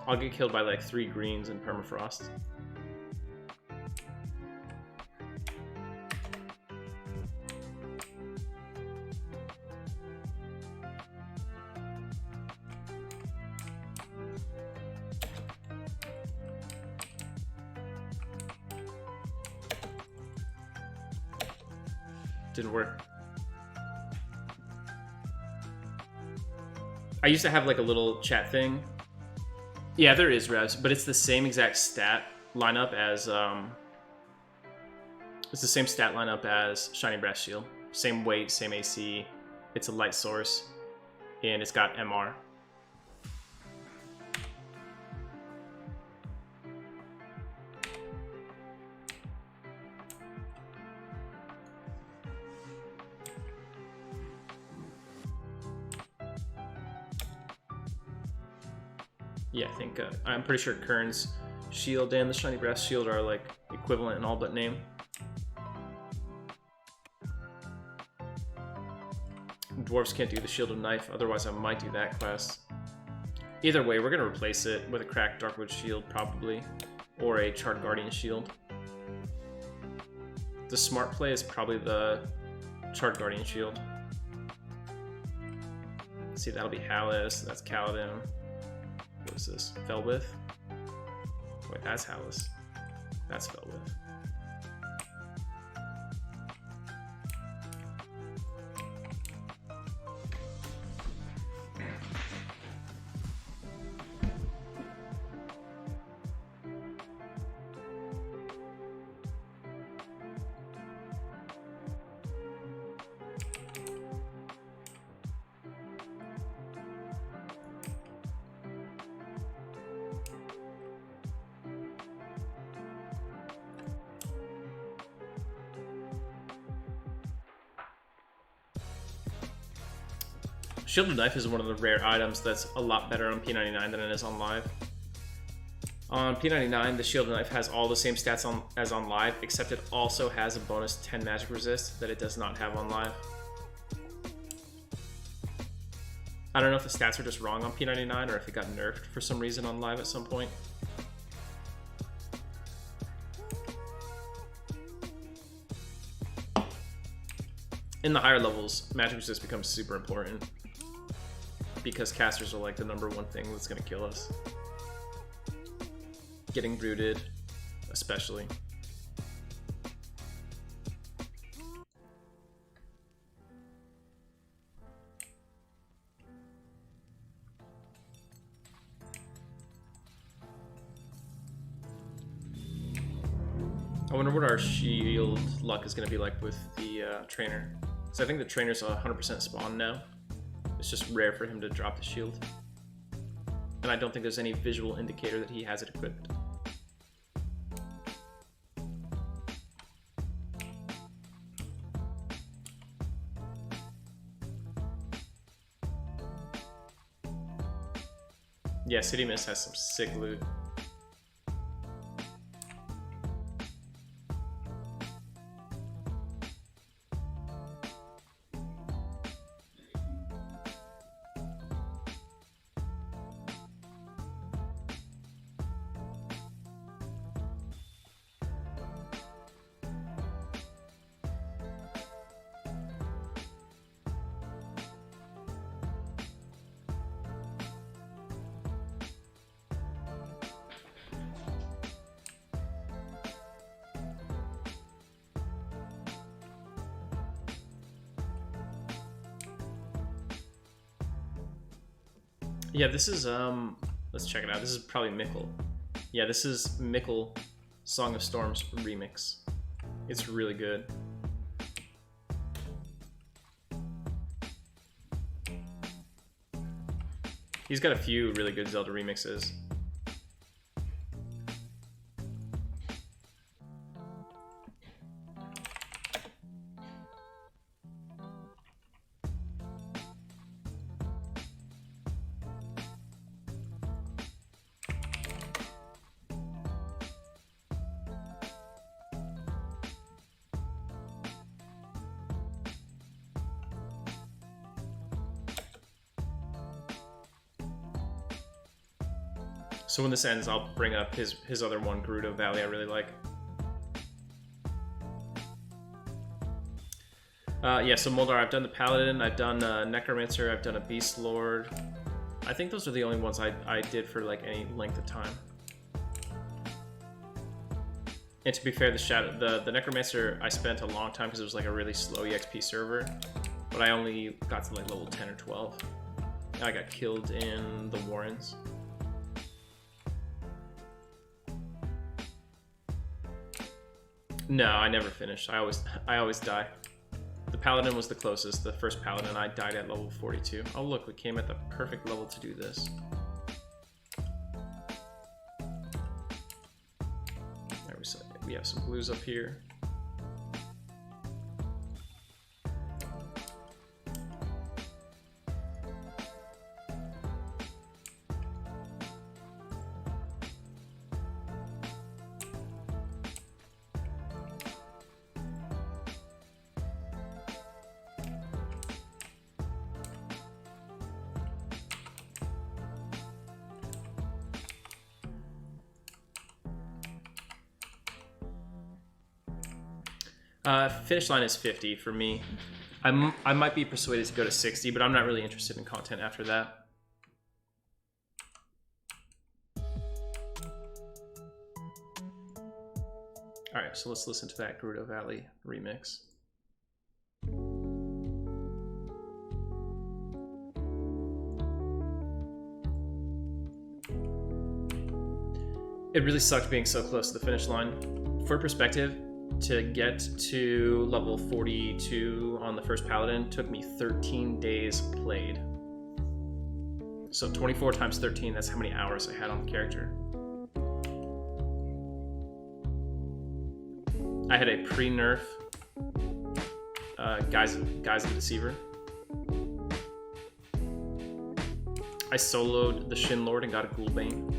I'll get killed by like 3 greens in permafrost. Didn't work. I used to have like a little chat thing. Yeah, there is revs, but it's the same exact stat lineup as it's the same stat lineup as Shiny Brass Shield. Same weight, same AC. It's a light source, and it's got MR. Yeah, I think I'm pretty sure Kern's shield and the Shiny Brass Shield are like equivalent in all but name. Dwarves can't do the Shield of Knife, otherwise I might do that class. Either way, we're gonna replace it with a cracked Darkwood Shield probably, or a Charred Guardian Shield. The smart play is probably the Charred Guardian Shield. Let's see, that'll be Hallis, that's Paladin. What is this? Felwith? Wait, that's Hallis. That's Felwith. Shield of Knife is one of the rare items that's a lot better on P99 than it is on Live. On P99, the Shield of Knife has all the same stats as on Live, except it also has a bonus 10 magic resist that it does not have on Live. I don't know if the stats are just wrong on P99 or if it got nerfed for some reason on Live at some point. In the higher levels, magic resist becomes super important because casters are like the #1 thing that's going to kill us. Getting brooded, especially. I wonder what our shield luck is going to be like with the trainer. So I think the trainer's 100% spawn now. It's just rare for him to drop the shield. And I don't think there's any visual indicator that he has it equipped. Yeah, City Mist has some sick loot. Yeah, this is let's check it out. This is probably Mikkel. Yeah, this is Mikkel Song of Storms remix. It's really good. He's got a few really good Zelda remixes. So when this ends, I'll bring up his other one, Gerudo Valley, I really like. Yeah, so Moldar, I've done the Paladin, I've done Necromancer, I've done a Beast Lord. I think those are the only ones I did for like any length of time. And to be fair, the Necromancer I spent a long time because it was like a really slow EXP server, but I only got to like level 10 or 12. I got killed in the Warrens. No, I never finished. I always die. The Paladin was the closest. The first Paladin, I died at level 42. Oh look, we came at the perfect level to do this. There we have some blues up here. Finish line is 50 for me. I might be persuaded to go to 60, but I'm not really interested in content after that. Alright, so let's listen to that Gerudo Valley remix. It really sucked being so close to the finish line. For perspective, to get to level 42 on the first Paladin took me 13 days played. So 24 times 13, that's how many hours I had on the character. I had a pre-nerf Guise of Deceiver. I soloed the Shin Lord and got a Ghoul Bane.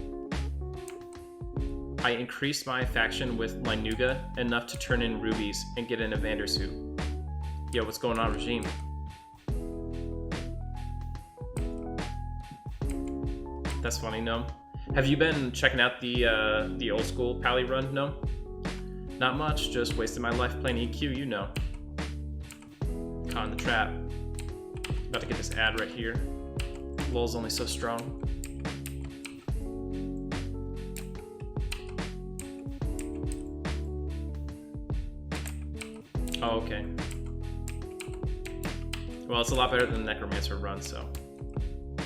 I increased my faction with my Nuga enough to turn in rubies and get an Evander suit. Yo, what's going on, Regime? That's funny, Gnome. Have you been checking out the old school Pally run, Gnome? Not much, just wasted my life playing EQ, you know. Caught in the trap. About to get this ad right here. LOL's only so strong. Oh, okay. Well, it's a lot better than the Necromancer run, so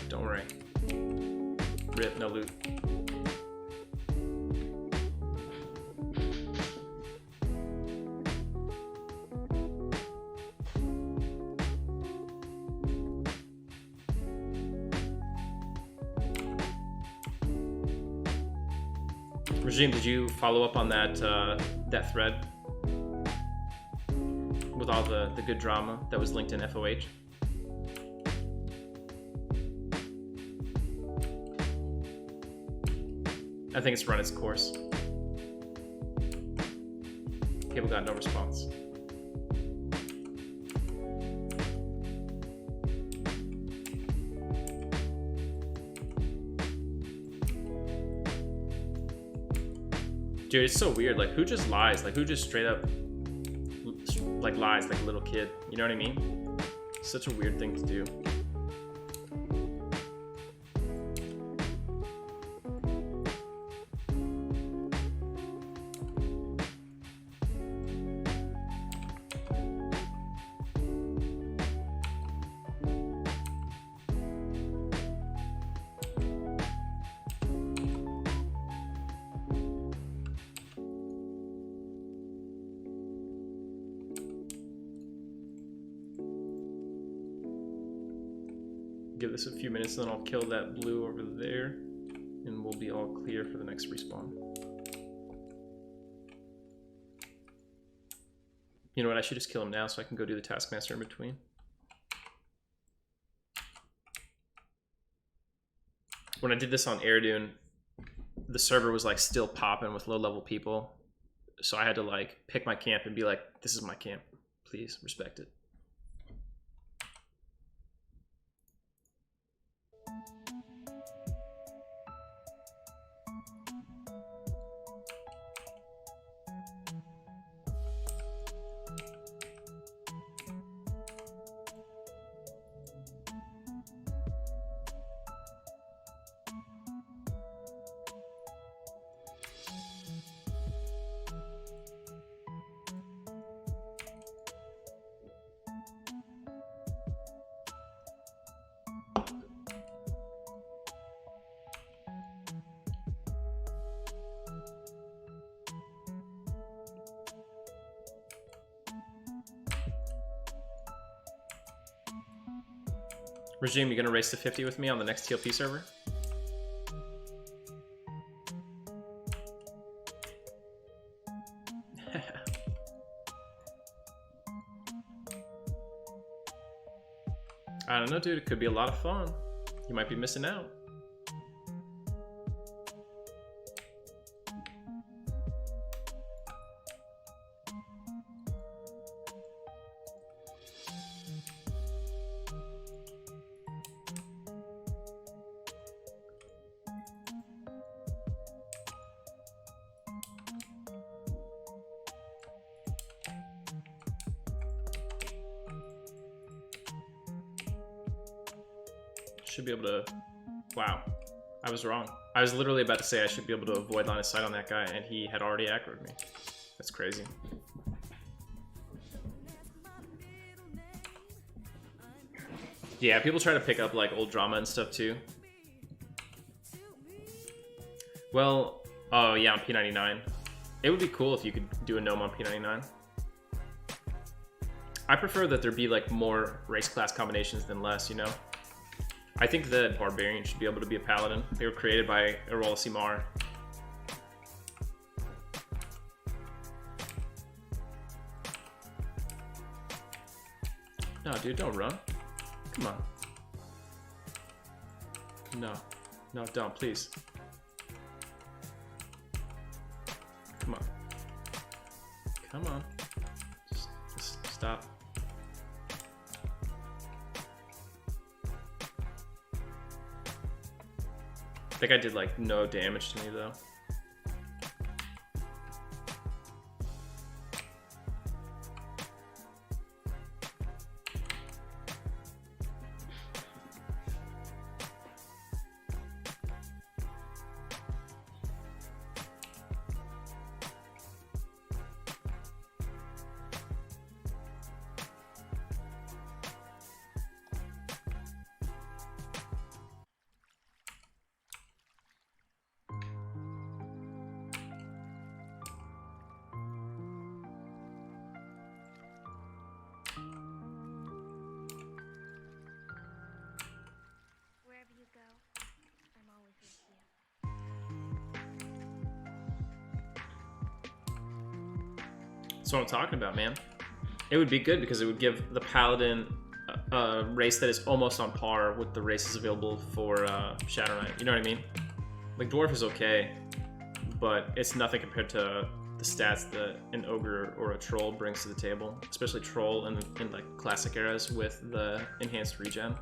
don't worry. Rip, no loot. Regime, did you follow up on that that thread with all the good drama that was linked in FOH? I think it's run its course. Cable got no response. Dude, it's so weird. Like, who just lies? Like, who just straight up like lies like a little kid? You know what I mean? Such a weird thing to do. give this a few minutes, then I'll kill that blue over there, and we'll be all clear for the next respawn. You know what, I should just kill him now so I can go do the Taskmaster in between. When I did this on Airdoon, the server was like still popping with low-level people, so I had to like pick my camp and be like, this is my camp, please respect it. Regime, you gonna race to 50 with me on the next TLP server? I don't know, dude. It could be a lot of fun. You might be missing out. Should be able to... Wow, I was wrong. I was literally about to say I should be able to avoid line of sight on that guy, and he had already aggroed me. That's crazy. Yeah, people try to pick up like old drama and stuff too. Well, oh yeah, on P99. It would be cool if you could do a gnome on P99. I prefer that there be like more race class combinations than less, you know? I think that Barbarian should be able to be a Paladin. They were created by Errol Simar. No, dude, don't run. Come on. No. No, don't, please. Come on. Come on. Just stop. I think I did like no damage to me though. That's what I'm talking about, man. It would be good because it would give the Paladin a race that is almost on par with the races available for Shadow Knight. You know what I mean? Like, Dwarf is okay, but it's nothing compared to the stats that an Ogre or a Troll brings to the table. Especially Troll in like classic eras with the enhanced regen.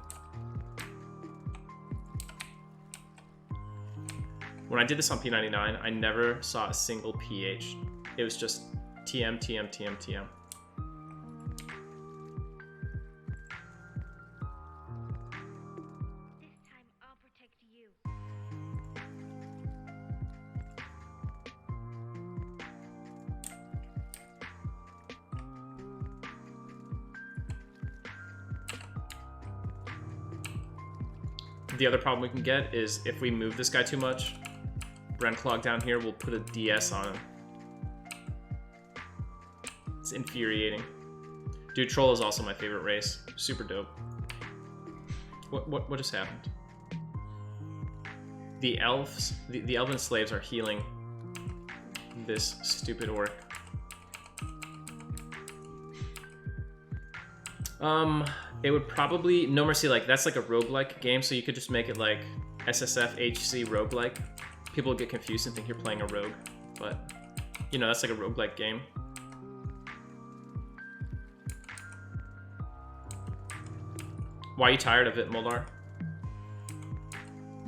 When I did this on P99, I never saw a single PH. It was just TM, TM, TM, TM. This time I'll protect you. The other problem we can get is if we move this guy too much, Brennclog down here will put a DS on him. It's infuriating. Dude, Troll is also my favorite race. Super dope. What just happened? The elves, the elven slaves are healing this stupid orc. It would probably No Mercy, like that's like a roguelike game, so you could just make it like SSF HC roguelike. People get confused and think you're playing a rogue, but you know, that's like a roguelike game. Why are you tired of it, Moldar?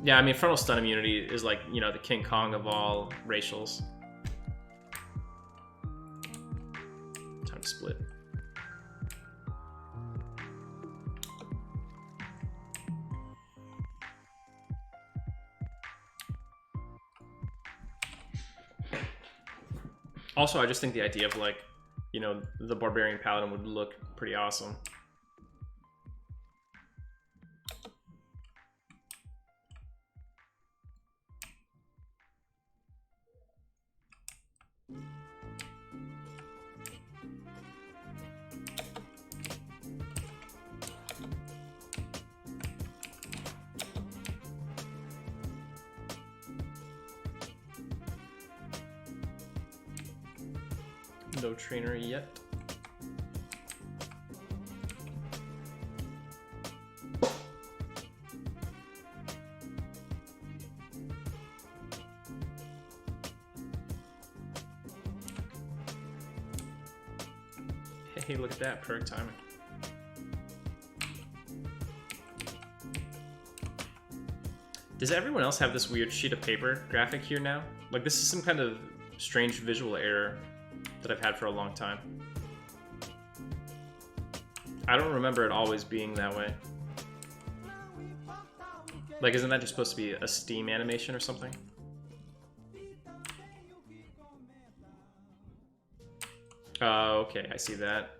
Yeah, I mean, frontal stun immunity is like, you know, the King Kong of all racials. Time to split. Also, I just think the idea of like, you know, the Barbarian Paladin would look pretty awesome. No trainer yet. Hey, look at that, perfect timing. Does everyone else have this weird sheet of paper graphic here now? Like, this is some kind of strange visual error that I've had for a long time. I don't remember it always being that way. Like, isn't that just supposed to be a Steam animation or something? Okay, I see that.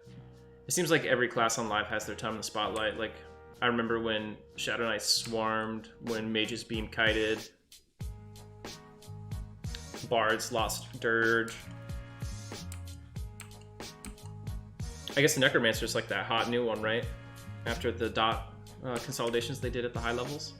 It seems like every class on live has their time in the spotlight. Like, I remember when Shadow Knights swarmed, when Mages Beam kited, Bards lost Dirge. I guess the Necromancer's like that hot new one, right? After the dot consolidations they did at the high levels.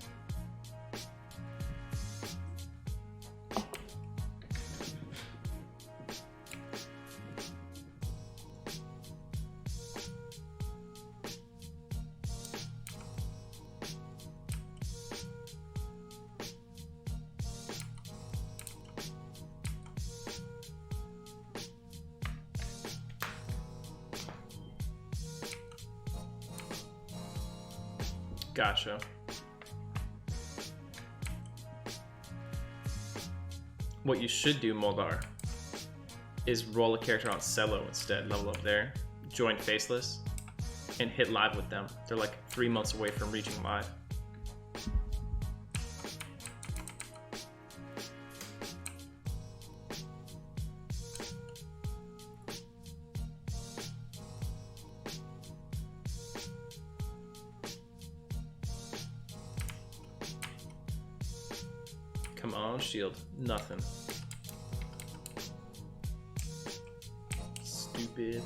Gotcha. What you should do, Moldar, is roll a character on Cello instead, level up there, join Faceless, and hit live with them. They're like 3 months away from reaching live. Come on, shield. Nothing. Stupid.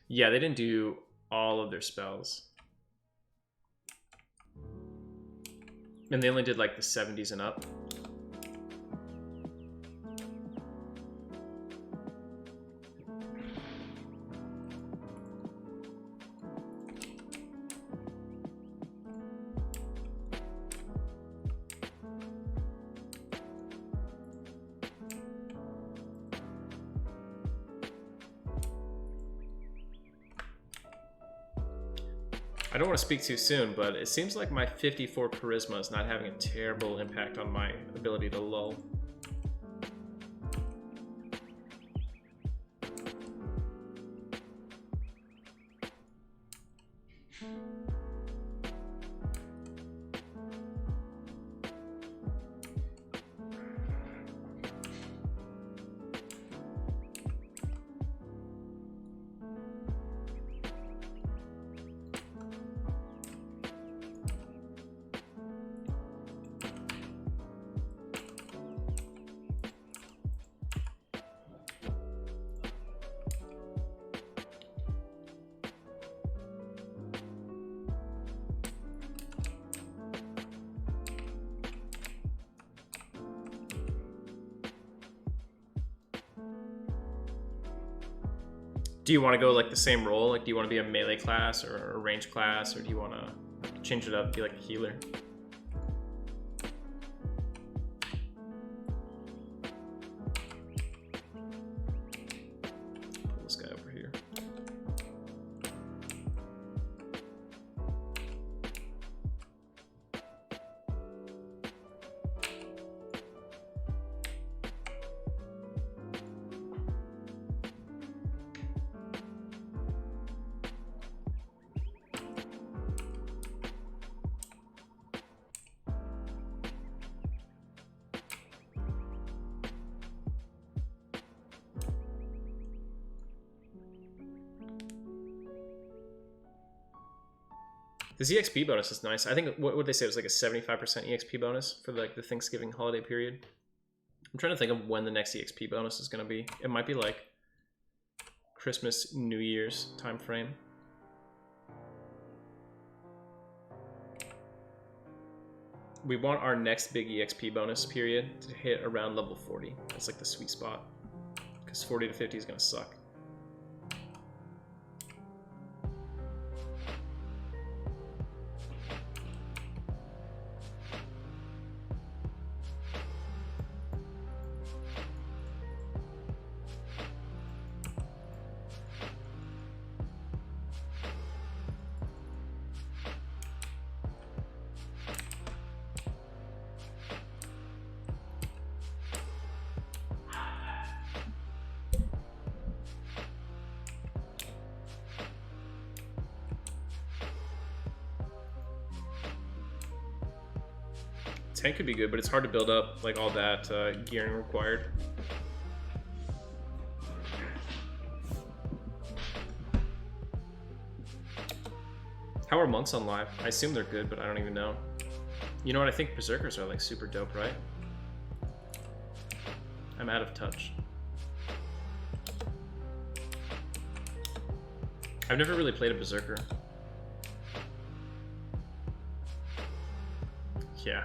Yeah, they didn't do all of their spells. And they only did like the 70s and up. I don't want to speak too soon, but it seems like my 54 charisma is not having a terrible impact on my ability to lull. Do you want to go like the same role? Like, do you want to be a melee class or a range class, or do you want to change it up, be like a healer? Pull this guy over here. This EXP bonus is nice. I think what would they say, it was like a 75% EXP bonus for like the Thanksgiving holiday period. I'm trying to think of when the next EXP bonus is going to be. It might be like Christmas, New Year's time frame. We want our next big EXP bonus period to hit around level 40. That's like the sweet spot, because 40 to 50 is going to suck. Tank could be good, but it's hard to build up like all that gearing required. How are monks on live? I assume they're good, but I don't even know. You know what? I think berserkers are like super dope, right? I'm out of touch. I've never really played a berserker. Yeah.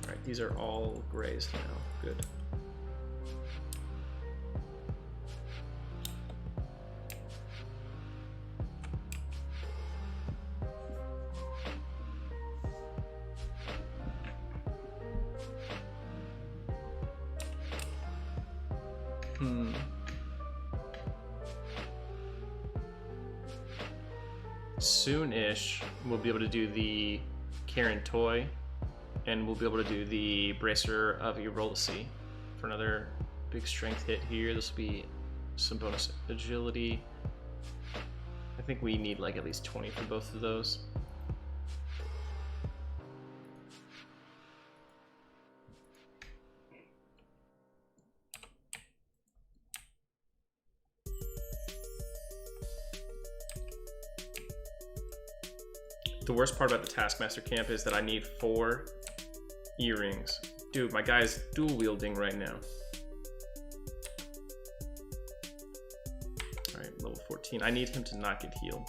Alright, these are all grays now. Good. Soon-ish, we'll be able to do the Karen Toy, and we'll be able to do the Bracer of Eurydice for another big strength hit here. This will be some bonus agility. I think we need like at least 20 for both of those. The worst part about the Taskmaster camp is that I need 4 earrings. Dude, my guy's dual wielding right now. Alright, level 14. I need him to not get healed.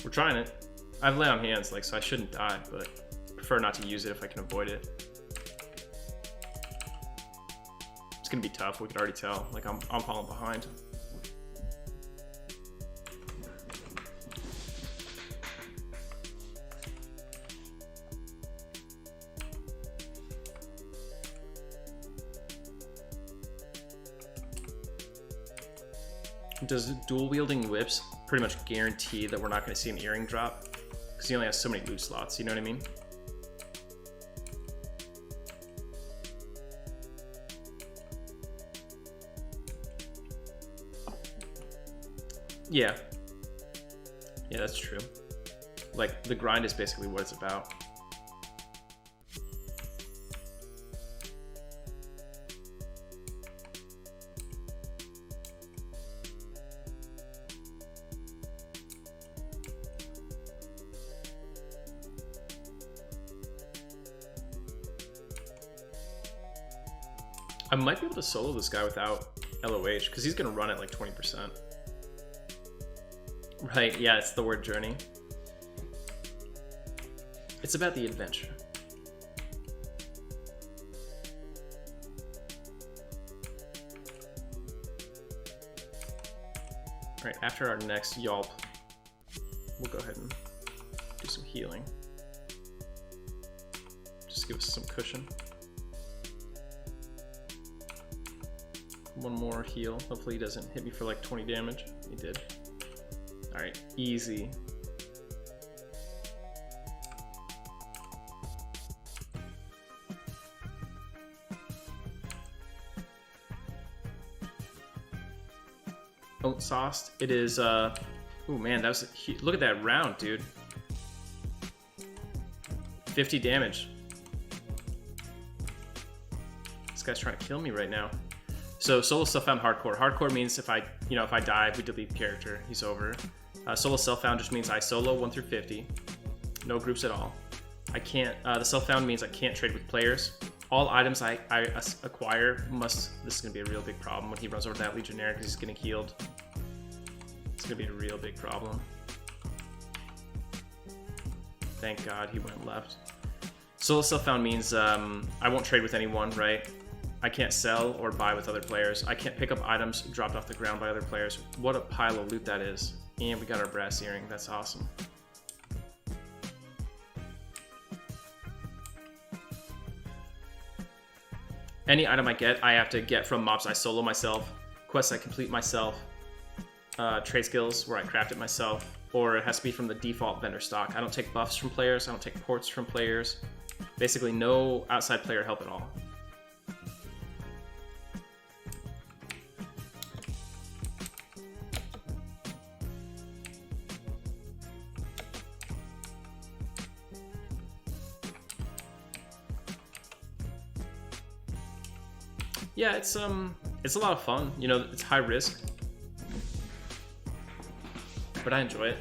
We're trying it. I have lay on hands, like, so I shouldn't die, but prefer not to use it if I can avoid it. It's gonna be tough, we could already tell. Like, I'm falling behind. Does dual wielding whips pretty much guarantee that we're not going to see an earring drop? Because he only has so many loot slots, you know what I mean? Yeah. Yeah, that's true. Like, the grind is basically what it's about. I might be able to solo this guy without LOH, because he's gonna run at like 20%. Right, yeah, it's the word journey. It's about the adventure. Alright, after our next yelp, we'll go ahead and do some healing. Just give us some cushion. One more heal. Hopefully he doesn't hit me for like 20 damage. He did. Alright, easy. Oh, sauced. It is, oh man, that was a look at that round, dude. 50 damage. This guy's trying to kill me right now. So solo self found hardcore. Hardcore means if I die, we delete the character. He's over. Solo self found just means I solo 1 through 50. No groups at all. I can't. The self found means I can't trade with players. All items I acquire must. This is gonna be a real big problem when he runs over to that legionnaire because he's getting healed. It's gonna be a real big problem. Thank God he went left. Solo self found means I won't trade with anyone, right? I can't sell or buy with other players. I can't pick up items dropped off the ground by other players. What a pile of loot that is. And we got our brass earring. That's awesome. Any item I get, I have to get from mobs I solo myself, quests I complete myself, trade skills where I craft it myself, or it has to be from the default vendor stock. I don't take buffs from players. I don't take ports from players. Basically no outside player help at all. Yeah, it's a lot of fun. You know, it's high risk, but I enjoy it.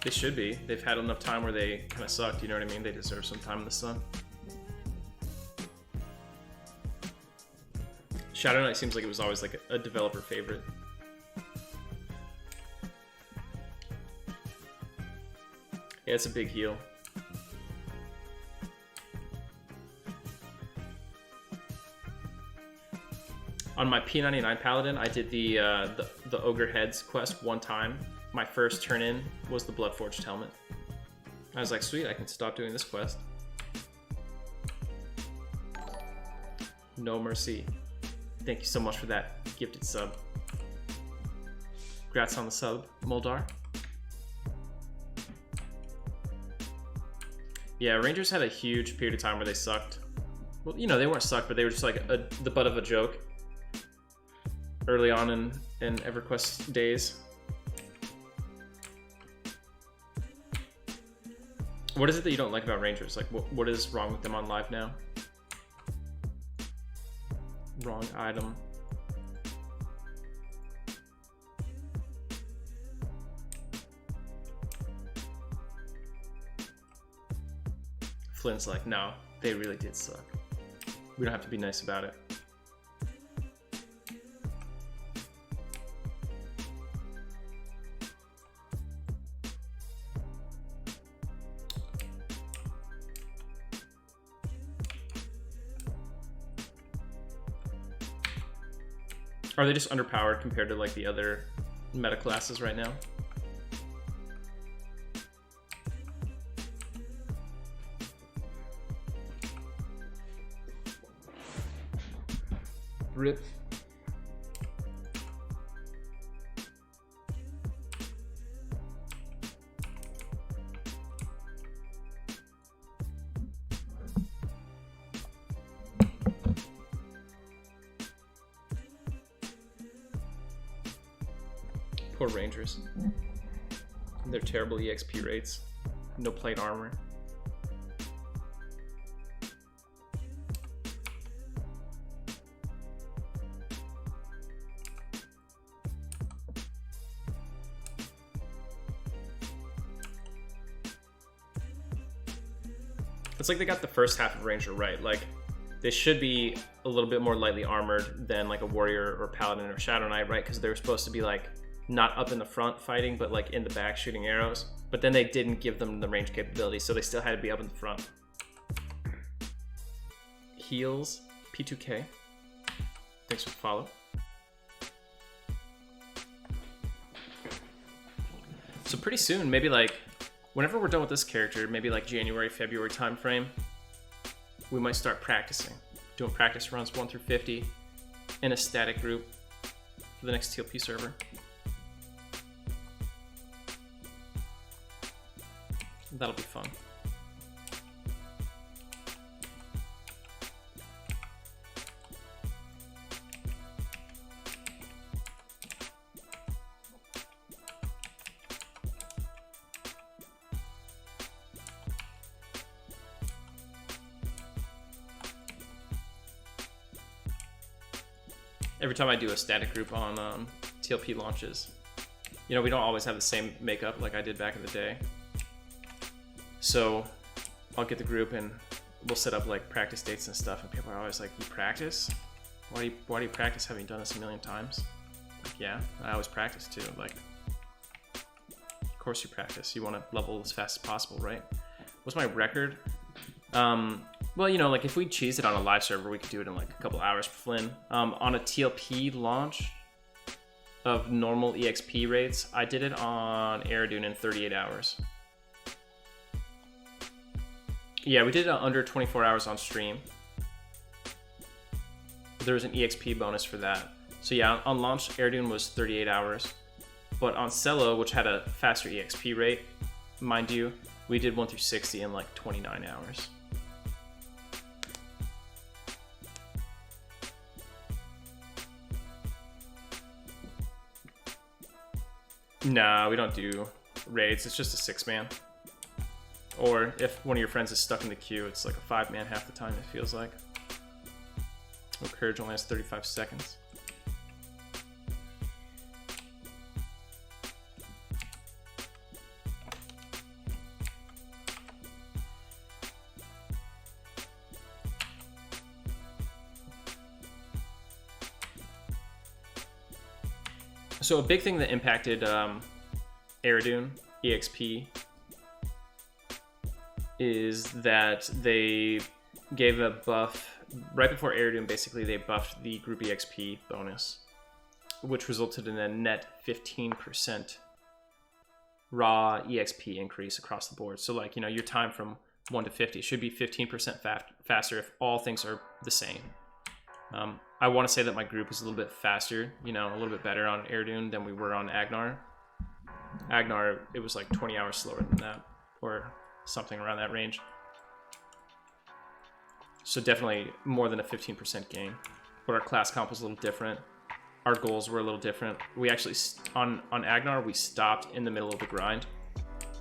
They should be. They've had enough time where they kind of sucked, you know what I mean? They deserve some time in the sun. Shadow Knight seems like it was always like a developer favorite. Yeah, it's a big heal. On my P99 Paladin, I did the Ogre Heads quest one time. My first turn in was the Bloodforged helmet. I was like, sweet, I can stop doing this quest. No mercy. Thank you so much for that gifted sub. Congrats on the sub, Moldar. Yeah, Rangers had a huge period of time where they sucked. Well, you know, they weren't sucked, but they were just like the butt of a joke early on in Everquest days. What is it that you don't like about Rangers? Like, what is wrong with them on live now? Wrong item. Flint's like, no, they really did suck. We don't have to be nice about it. Are they just underpowered compared to like the other meta classes right now? Rip. Poor Rangers. Their terrible EXP rates. No plate armor. It's like they got the first half of Ranger right. Like, they should be a little bit more lightly armored than like a Warrior or Paladin or Shadow Knight, right? Because they were supposed to be like not up in the front fighting, but like in the back shooting arrows. But then they didn't give them the range capability, so they still had to be up in the front. Heals, P2K. Thanks for the follow. So pretty soon, maybe like whenever we're done with this character, maybe like January, February time frame, we might start practicing, doing practice runs 1 through 50 in a static group for the next TLP server. That'll be fun. Every time I do a static group on TLP launches, you know, we don't always have the same makeup like I did back in the day. So I'll get the group and we'll set up like practice dates and stuff, and people are always like, you practice? Why do you practice having done this a million times? Like, yeah, I always practice too. Like, of course you practice. You want to level as fast as possible, right? What's my record? Well, you know, like if we cheesed it on a live server, we could do it in like a couple hours for Flynn. On a TLP launch of normal EXP rates, I did it on Aerodune in 38 hours. Yeah, we did it under 24 hours on stream. There was an EXP bonus for that. So yeah, on launch, Aerodune was 38 hours. But on Cello, which had a faster EXP rate, mind you, we did 1 through 60 in like 29 hours. Nah, we don't do raids. It's just a 6-man. Or if one of your friends is stuck in the queue, it's like a 5-man half the time, it feels like. Oh, Courage only has 35 seconds. So a big thing that impacted Aerodune EXP is that they gave a buff right before Aerodune. Basically, they buffed the group EXP bonus, which resulted in a net 15% raw EXP increase across the board. So like, you know, your time from 1 to 50 should be 15% faster if all things are the same. I want to say that my group is a little bit faster, you know, a little bit better on Aerodune than we were on Agnar. Agnar, it was like 20 hours slower than that, or something around that range. So definitely more than a 15% gain. But our class comp was a little different. Our goals were a little different. We actually, on Agnar, we stopped in the middle of the grind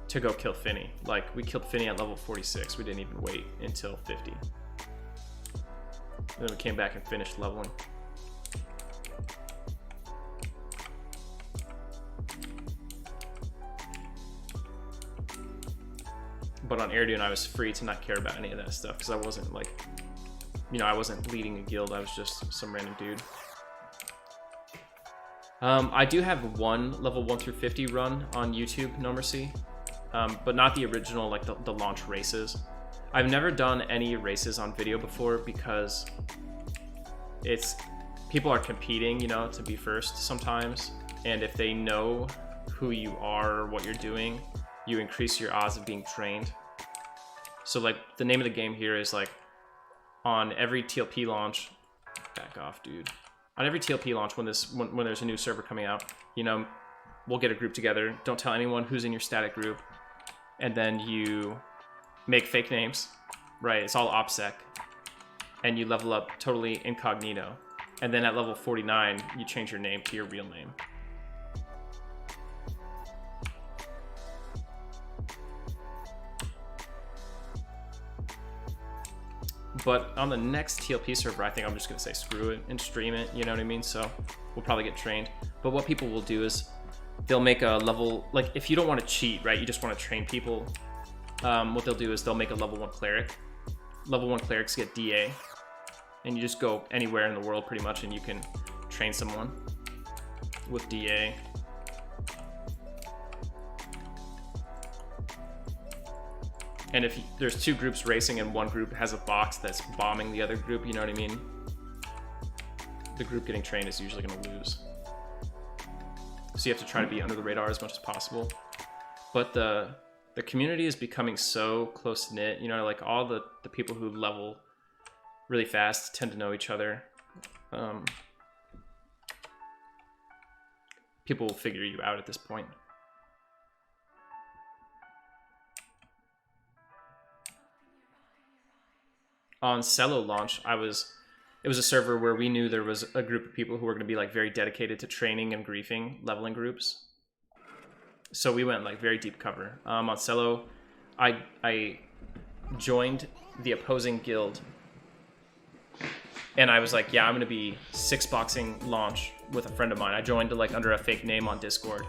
to go kill Finny. Like, we killed Finny at level 46. We didn't even wait until 50. And then we came back and finished leveling. But on Aerodune, I was free to not care about any of that stuff because I wasn't like, you know, I wasn't leading a guild. I was just some random dude. I do have one level 1 through 50 run on YouTube, No Mercy, but not the original, like the launch races. I've never done any races on video before because people are competing, you know, to be first sometimes. And if they know who you are or what you're doing, you increase your odds of being trained. So like the name of the game here is like on every TLP launch, back off, dude. On every TLP launch, when there's a new server coming out, you know, we'll get a group together. Don't tell anyone who's in your static group, and then you make fake names, right? It's all OPSEC, and you level up totally incognito. And then at level 49, you change your name to your real name. But on the next TLP server, I think I'm just gonna say screw it and stream it, you know what I mean? So we'll probably get trained. But what people will do is they'll make a level, like if you don't want to cheat, right? You just want to train people. what they'll do is they'll make a level 1 cleric. Level 1 clerics get DA, and you just go anywhere in the world pretty much, and you can train someone with DA. And if there's 2 groups racing and one group has a box that's bombing the other group, you know what I mean? The group getting trained is usually going to lose. So you have to try to be under the radar as much as possible. But the community is becoming so close-knit. You know, like all the people who level really fast tend to know each other. People will figure you out at this point. On Cello launch, it was a server where we knew there was a group of people who were going to be like very dedicated to training and griefing leveling groups. So we went like very deep cover. On Cello, I joined the opposing guild, and I was like, yeah, I'm going to be 6-boxing launch with a friend of mine. I joined like under a fake name on Discord.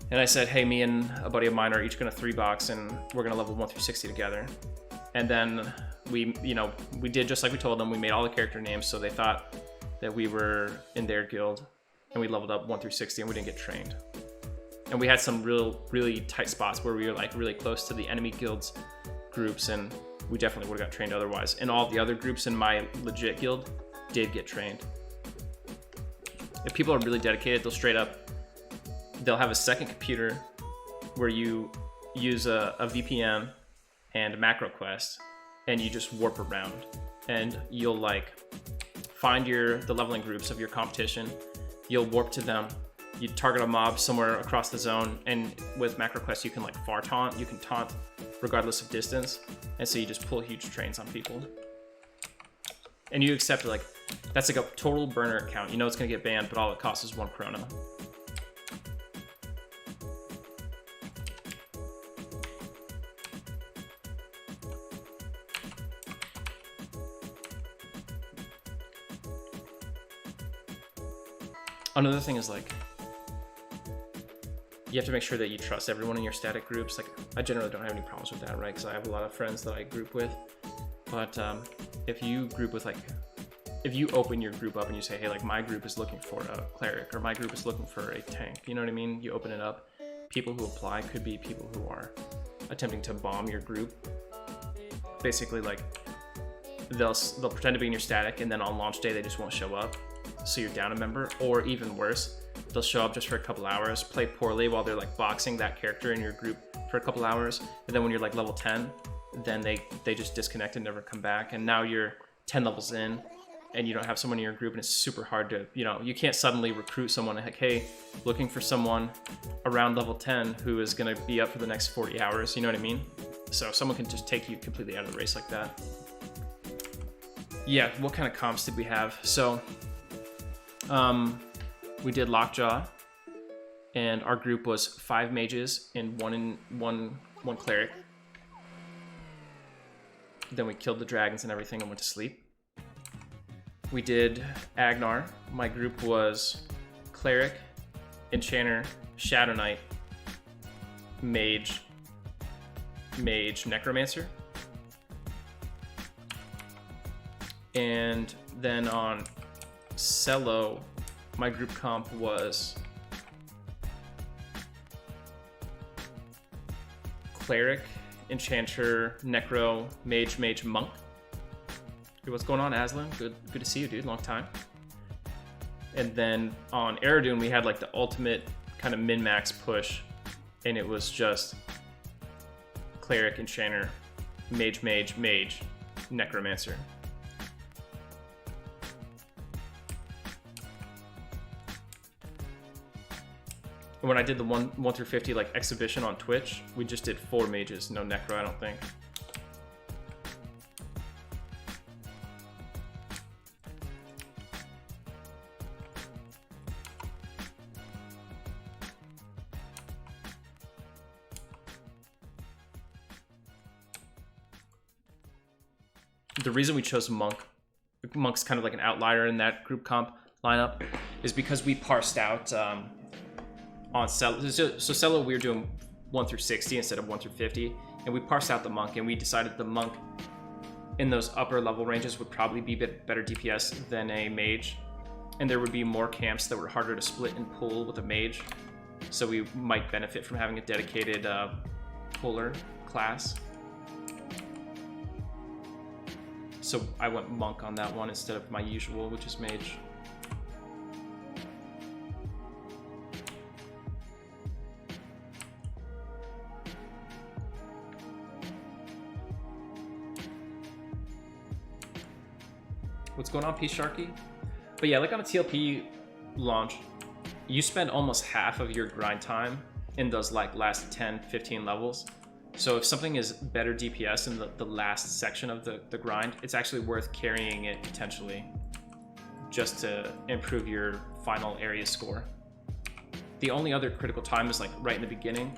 And I said, hey, me and a buddy of mine are each going to 3-box, and we're going to level 1 through 60 together. And then we did just like we told them. We made all the character names, so they thought that we were in their guild, and we leveled up 1 through 60, and we didn't get trained. And we had some really tight spots where we were like really close to the enemy guild's groups, and we definitely would have got trained otherwise. And all the other groups in my legit guild did get trained. If people are really dedicated, they'll have a second computer where you use a VPN and MacroQuest, and you just warp around, and you'll like find the leveling groups of your competition. You'll warp to them. You target a mob somewhere across the zone, and with MacroQuest you can like far taunt. You can taunt regardless of distance, and so you just pull huge trains on people. And you accept like that's like a total burner account. You know it's gonna get banned, but all it costs is 1 krona. Another thing is like, you have to make sure that you trust everyone in your static groups. Like, I generally don't have any problems with that, right? Because I have a lot of friends that I group with. But if you group with if you open your group up and you say, hey, like my group is looking for a cleric, or my group is looking for a tank, you know what I mean? You open it up. People who apply could be people who are attempting to bomb your group. Basically, like they'll pretend to be in your static, and then on launch day they just won't show up. So you're down a member, or even worse, they'll show up just for a couple hours, play poorly while they're like boxing that character in your group for a couple hours, and then when you're like level 10, then they just disconnect and never come back, and now you're 10 levels in and you don't have someone in your group, and it's super hard to, you can't suddenly recruit someone like, hey, looking for someone around level 10 who is going to be up for the next 40 hours, you know what I mean? So someone can just take you completely out of the race like that. Yeah, what kind of comps did we have? So we did Lockjaw, and our group was 5 mages and one cleric. Then we killed the dragons and everything and went to sleep. We did Agnar. My group was cleric, enchanter, shadow knight, mage, necromancer. And then on Cello, my group comp was cleric, enchanter, necro, mage, monk. Hey, what's going on, Aslan? Good to see you, dude. Long time. And then on Eridune, we had like the ultimate kind of min-max push, and it was just cleric, enchanter, mage, necromancer. And when I did the 1 through 50 like exhibition on Twitch, we just did 4 mages, no necro, I don't think. The reason we chose Monk's kind of like an outlier in that group comp lineup, is because we parsed out on Cello. So Cello, we were doing 1 through 60 instead of 1 through 50. And we parsed out the monk, and we decided the monk in those upper level ranges would probably be a bit better DPS than a mage. And there would be more camps that were harder to split and pull with a mage. So we might benefit from having a dedicated puller class. So I went monk on that one instead of my usual, which is mage. What's going on, P Sharky? But yeah, like on a TLP launch, you spend almost half of your grind time in those like last 10, 15 levels. So if something is better DPS in the last section of the grind, it's actually worth carrying it potentially just to improve your final area score. The only other critical time is like right in the beginning.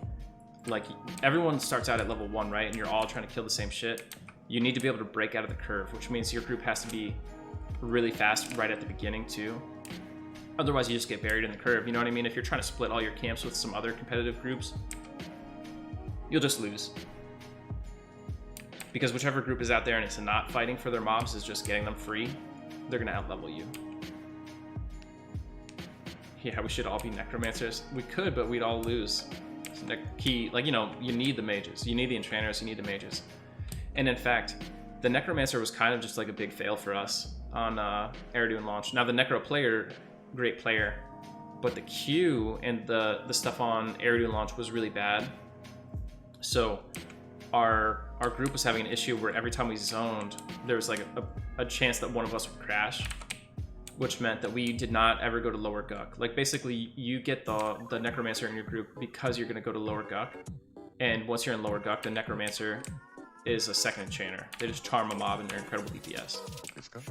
Like everyone starts out at level 1, right? And you're all trying to kill the same shit. You need to be able to break out of the curve, which means your group has to be really fast right at the beginning too. Otherwise you just get buried in the curve, you know what I mean? If you're trying to split all your camps with some other competitive groups, you'll just lose. Because whichever group is out there and it's not fighting for their mobs, is just getting them free, they're gonna outlevel you. Yeah, we should all be necromancers. We could, but we'd all lose. So the key, like, you know, you need the mages, you need the enchanters, you need the mages. And in fact, the necromancer was kind of just like a big fail for us on Eridu launch. Now the necro player, great player, but the Q and the stuff on Eridu launch was really bad. So our group was having an issue where every time we zoned, there was like a chance that one of us would crash, which meant that we did not ever go to lower Guck. Like basically you get the necromancer in your group because you're gonna go to lower Guck, and once you're in lower Guck, the necromancer is a second enchanter. They just charm a mob and they're incredible DPS. Let's go.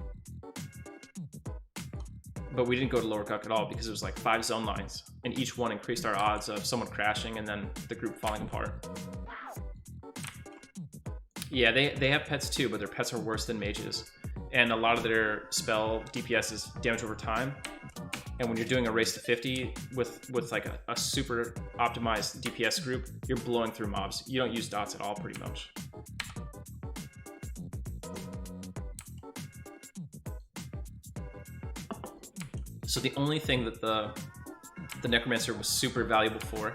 But we didn't go to lower Guck at all because it was like 5 zone lines, and each one increased our odds of someone crashing and then the group falling apart. Yeah, they have pets too, but their pets are worse than mages. And a lot of their spell DPS is damage over time. And when you're doing a race to 50 with like a super optimized DPS group, you're blowing through mobs. You don't use dots at all, pretty much. So the only thing that the necromancer was super valuable for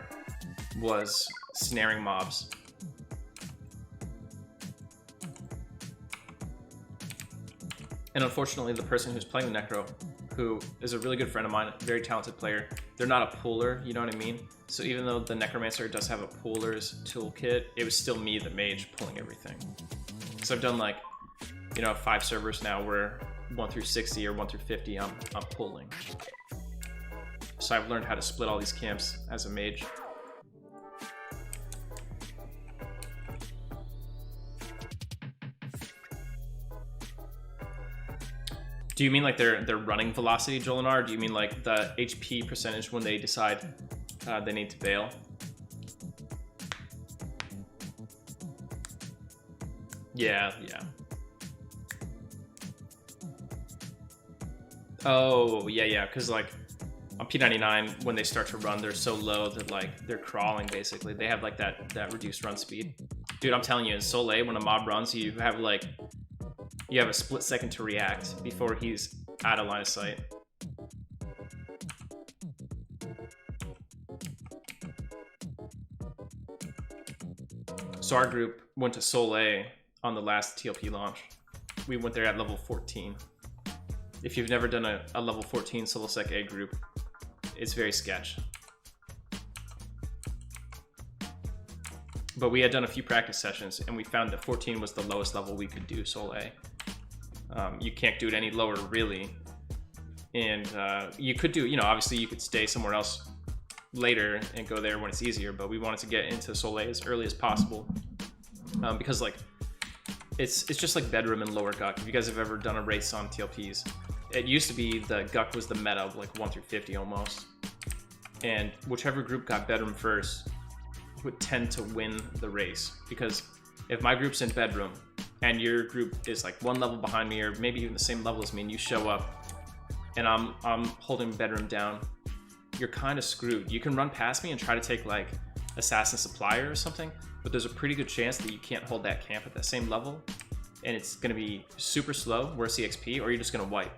was snaring mobs. And unfortunately, the person who's playing the necro, who is a really good friend of mine, a very talented player, they're not a pooler, you know what I mean? So even though the necromancer does have a pooler's toolkit, it was still me, the mage, pulling everything. So I've done like, you know, 5 servers now where 1 through 60 or 1 through 50 I'm pulling. So I've learned how to split all these camps as a mage. Do you mean like their running velocity, Jolinar? Or do you mean like the HP percentage when they decide they need to bail? Yeah. Oh, yeah, because like on P99, when they start to run, they're so low that like they're crawling basically. They have like that reduced run speed. Dude, I'm telling you, in Soleil, when a mob runs, you have a split second to react before he's out of line of sight. So our group went to Soleil on the last TLP launch. We went there at level 14. If you've never done a level 14 solo sec A group, it's very sketch. But we had done a few practice sessions and we found that 14 was the lowest level we could do Soleil. You can't do it any lower really. And you could do, you know, obviously you could stay somewhere else later and go there when it's easier, but we wanted to get into Soleil as early as possible. Because like, it's just like bedroom and lower Guck. If you guys have ever done a race on TLPs, it used to be the Guck was the meta of like 1 through 50 almost. And whichever group got bedroom first would tend to win the race. Because if my group's in bedroom and your group is like 1 level behind me or maybe even the same level as me and you show up and I'm holding bedroom down, you're kind of screwed. You can run past me and try to take like assassin supplier or something, but there's a pretty good chance that you can't hold that camp at the same level, and it's going to be super slow, worse EXP, or you're just going to wipe.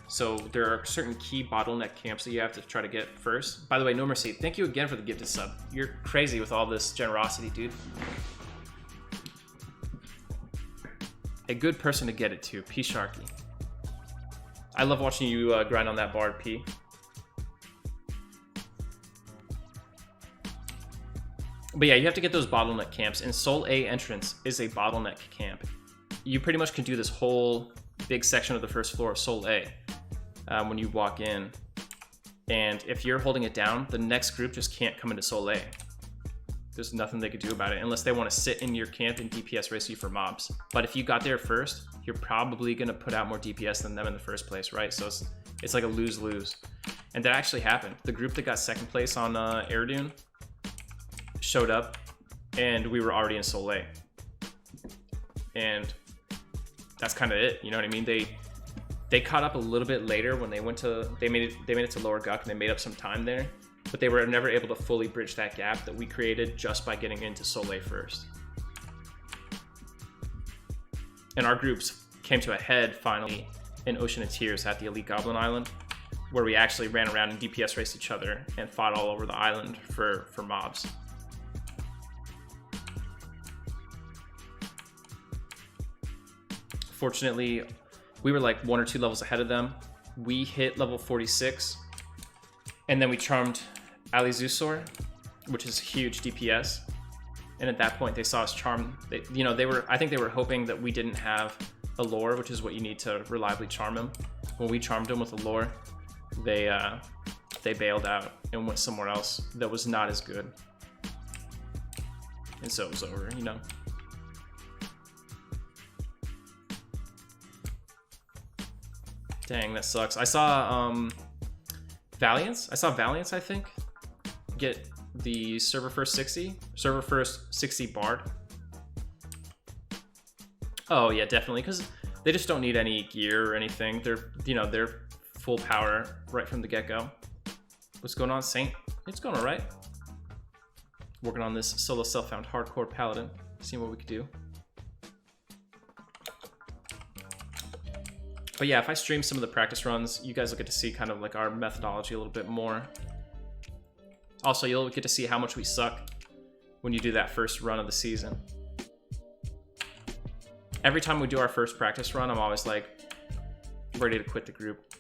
So there are certain key bottleneck camps that you have to try to get first. By the way, No Mercy, thank you again for the gifted sub. You're crazy with all this generosity, dude. A good person to get it to, P Sharky. I love watching you grind on that bard, P. But yeah, you have to get those bottleneck camps, and Sol A entrance is a bottleneck camp. You pretty much can do this whole big section of the first floor of Sol A when you walk in. And if you're holding it down, the next group just can't come into Sol A. There's nothing they could do about it unless they want to sit in your camp and DPS race you for mobs. But if you got there first, you're probably going to put out more DPS than them in the first place, right? So it's like a lose-lose. And that actually happened. The group that got second place on Air showed up, and we were already in Sol A. And that's kind of it, you know what I mean? They caught up a little bit later when they made it to Lower Guck, and they made up some time there, but they were never able to fully bridge that gap that we created just by getting into Sol A first. And our groups came to a head finally in Ocean of Tears at the Elite Goblin Island, where we actually ran around and DPS raced each other and fought all over the island for mobs. Fortunately, we were like 1 or 2 levels ahead of them. We hit level 46, and then we charmed Ali Zusor, which is huge DPS. And at that point, they saw us charm. I think they were hoping that we didn't have a lore, which is what you need to reliably charm him. When we charmed him with a lore, they bailed out and went somewhere else that was not as good. And so it was over, you know. Dang, that sucks. I saw Valiance. I think, get the server first 60 Bard. Oh yeah, definitely, because they just don't need any gear or anything. They're full power right from the get-go. What's going on, Saint? It's going all right. Working on this solo self-found hardcore Paladin, seeing what we could do. But yeah, if I stream some of the practice runs, you guys will get to see kind of like our methodology a little bit more. Also, you'll get to see how much we suck when you do that first run of the season. Every time we do our first practice run, I'm always like ready to quit the group.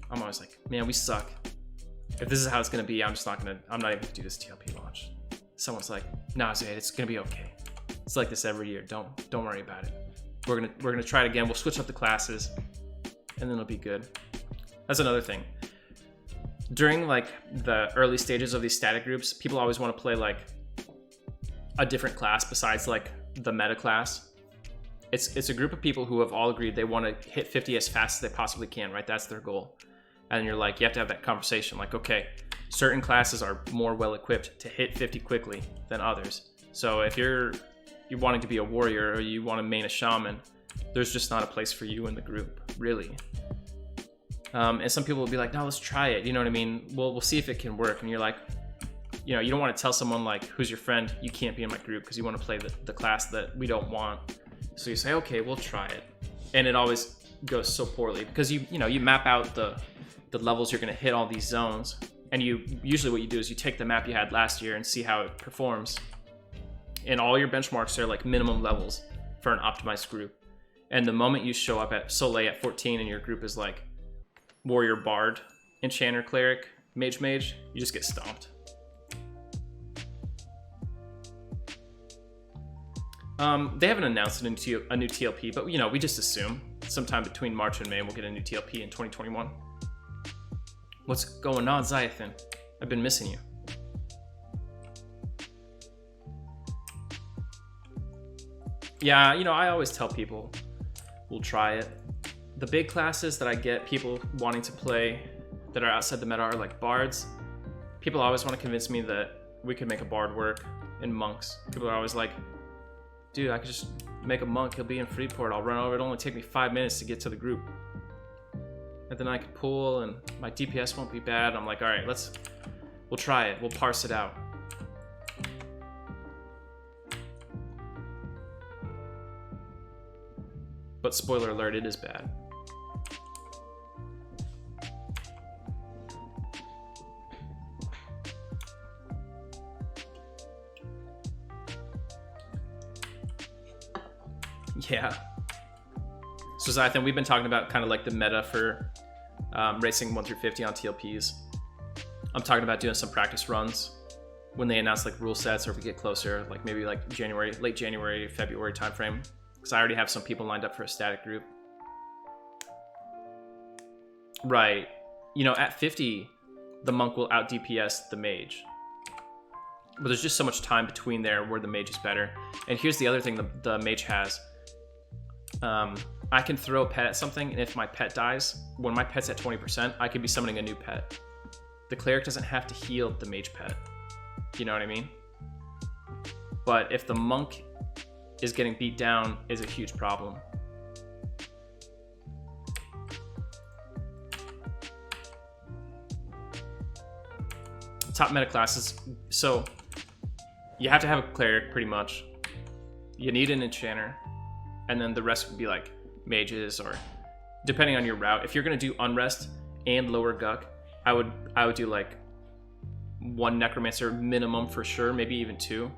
I'm always like, man, we suck. If this is how it's gonna be, I'm not even gonna do this TLP launch. Someone's like, nah, Zaide, it's gonna be okay. It's like this every year. Don't worry about it. We're gonna try it again. We'll switch up the classes, and then it'll be good. That's another thing. During like the early stages of these static groups, people always want to play like a different class besides like the meta class. It's a group of people who have all agreed they want to hit 50 as fast as they possibly can, right? That's their goal. And you're like, you have to have that conversation. Like, okay, certain classes are more well equipped to hit 50 quickly than others. So if you're wanting to be a warrior or you want to main a shaman, there's just not a place for you in the group, really. And some people will be like, no, let's try it. You know what I mean? We'll see if it can work. And you're like, you don't want to tell someone like, who's your friend? You can't be in my group because you want to play the class that we don't want. So you say, okay, we'll try it. And it always goes so poorly because you map out the levels you're going to hit all these zones. And usually what you do is you take the map you had last year and see how it performs. And all your benchmarks are like minimum levels for an optimized group. And the moment you show up at Sol A at 14 and your group is like warrior, bard, enchanter, cleric, mage, you just get stomped. They haven't announced a new TLP, but we just assume sometime between March and May we'll get a new TLP in 2021. What's going on, Zaithan? I've been missing you. Yeah, I always tell people we'll try it. The big classes that I get people wanting to play that are outside the meta are like bards. People always want to convince me that we could make a bard work in monks. People are always like, dude, I could just make a monk. He'll be in Freeport. I'll run over. It'll only take me 5 minutes to get to the group. And then I could pull and my DPS won't be bad. I'm like, all right, we'll try it. We'll parse it out. But spoiler alert, it is bad. Yeah. So Zaide, we've been talking about kind of like the meta for racing 1 through 50 on TLPs. I'm talking about doing some practice runs when they announce like rule sets, or if we get closer, like maybe like January, late January, February timeframe. Because I already have some people lined up for a static group. Right. You know, at 50, the monk will out DPS the mage. But there's just so much time between there where the mage is better. And here's the other thing the mage has. I can throw a pet at something, and if my pet dies, when my pet's at 20%, I could be summoning a new pet. The cleric doesn't have to heal the mage pet. You know what I mean? But if the monk is getting beat down, is a huge problem. Top meta classes. So you have to have a cleric, pretty much. You need an enchanter, and then the rest would be like mages, or depending on your route. If you're gonna do unrest and lower guck, I would do like 1 necromancer minimum for sure, maybe even 2.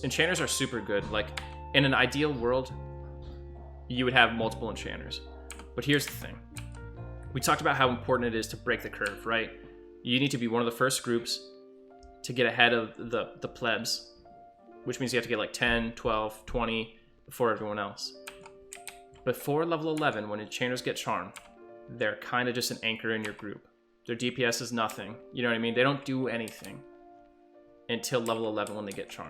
Enchanters are super good. Like in an ideal world, you would have multiple enchanters. But here's the thing. We talked about how important it is to break the curve, right? You need to be one of the first groups to get ahead of the plebs, which means you have to get like 10, 12, 20 before everyone else. Before level 11, when enchanters get charm, they're kind of just an anchor in your group. Their DPS is nothing. You know what I mean? They don't do anything until level 11 when they get charm.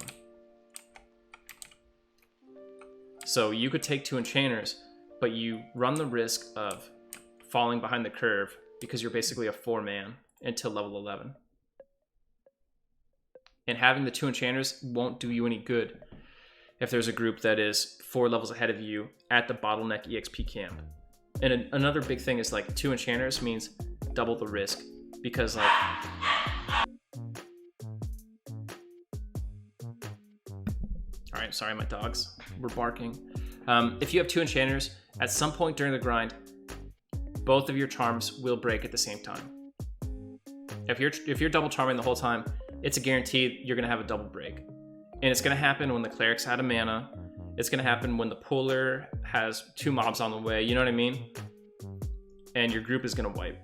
So you could take 2 enchanters, but you run the risk of falling behind the curve because you're basically a 4-man until level 11. And having the 2 enchanters won't do you any good if there's a group that is 4 levels ahead of you at the bottleneck EXP camp. And another big thing is like 2 enchanters means double the risk, because like all right, sorry, my dogs were barking. If you have 2 enchanters, at some point during the grind, both of your charms will break at the same time. If you're double charming the whole time, it's a guarantee you're gonna have a double break. And it's gonna happen when the cleric's out of mana. It's gonna happen when the puller has 2 mobs on the way, you know what I mean? And your group is gonna wipe.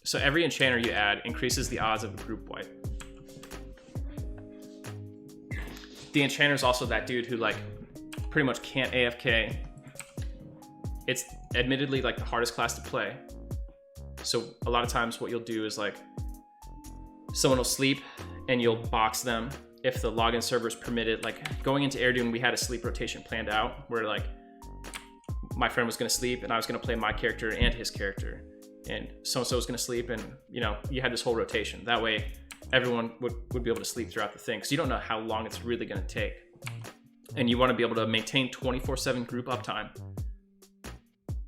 So every enchanter you add increases the odds of a group wipe. The enchanter is also that dude who like pretty much can't AFK. It's admittedly like the hardest class to play. So a lot of times what you'll do is like someone will sleep and you'll box them if the login servers permit it. Like going into Air Dune, we had a sleep rotation planned out where like my friend was gonna sleep and I was gonna play my character and his character, and so-and-so was gonna sleep, and you know, you had this whole rotation. That way everyone would be able to sleep throughout the thing, because you don't know how long it's really gonna take. And you wanna be able to maintain 24/7 group uptime,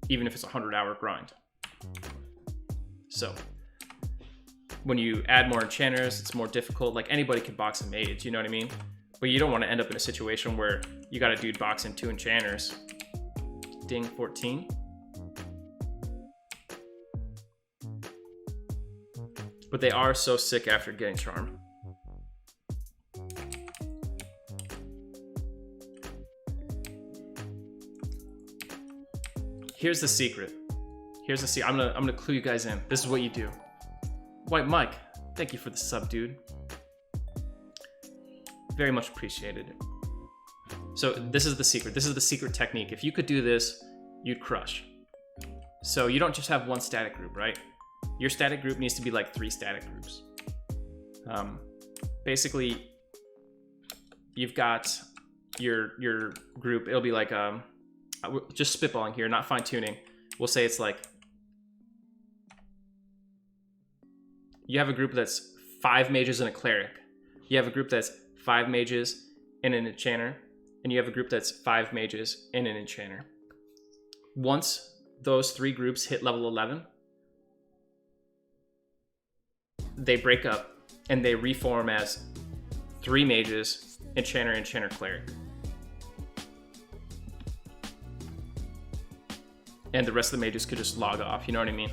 even if it's a 100-hour grind. So when you add more enchanters, it's more difficult. Like anybody can box a mage, you know what I mean? But you don't want to end up in a situation where you got a dude boxing 2 enchanters. Ding, 14. But they are so sick after getting charm. Here's the secret. Here's the secret. I'm gonna clue you guys in. This is what you do. White Mike, thank you for the sub, dude. Very much appreciated. So this is the secret. This is the secret technique. If you could do this, you'd crush. So you don't just have 1 static group, right? Your static group needs to be like 3 static groups. Basically, you've got your group. It'll be like just spitballing here, not fine tuning. We'll say it's like you have a group that's 5 mages and a cleric. You have a group that's 5 mages and an enchanter. And you have a group that's 5 mages and an enchanter. Once those 3 groups hit level 11, they break up and they reform as 3 mages, enchanter, enchanter, cleric. and the rest of the mages could just log off, you know what I mean?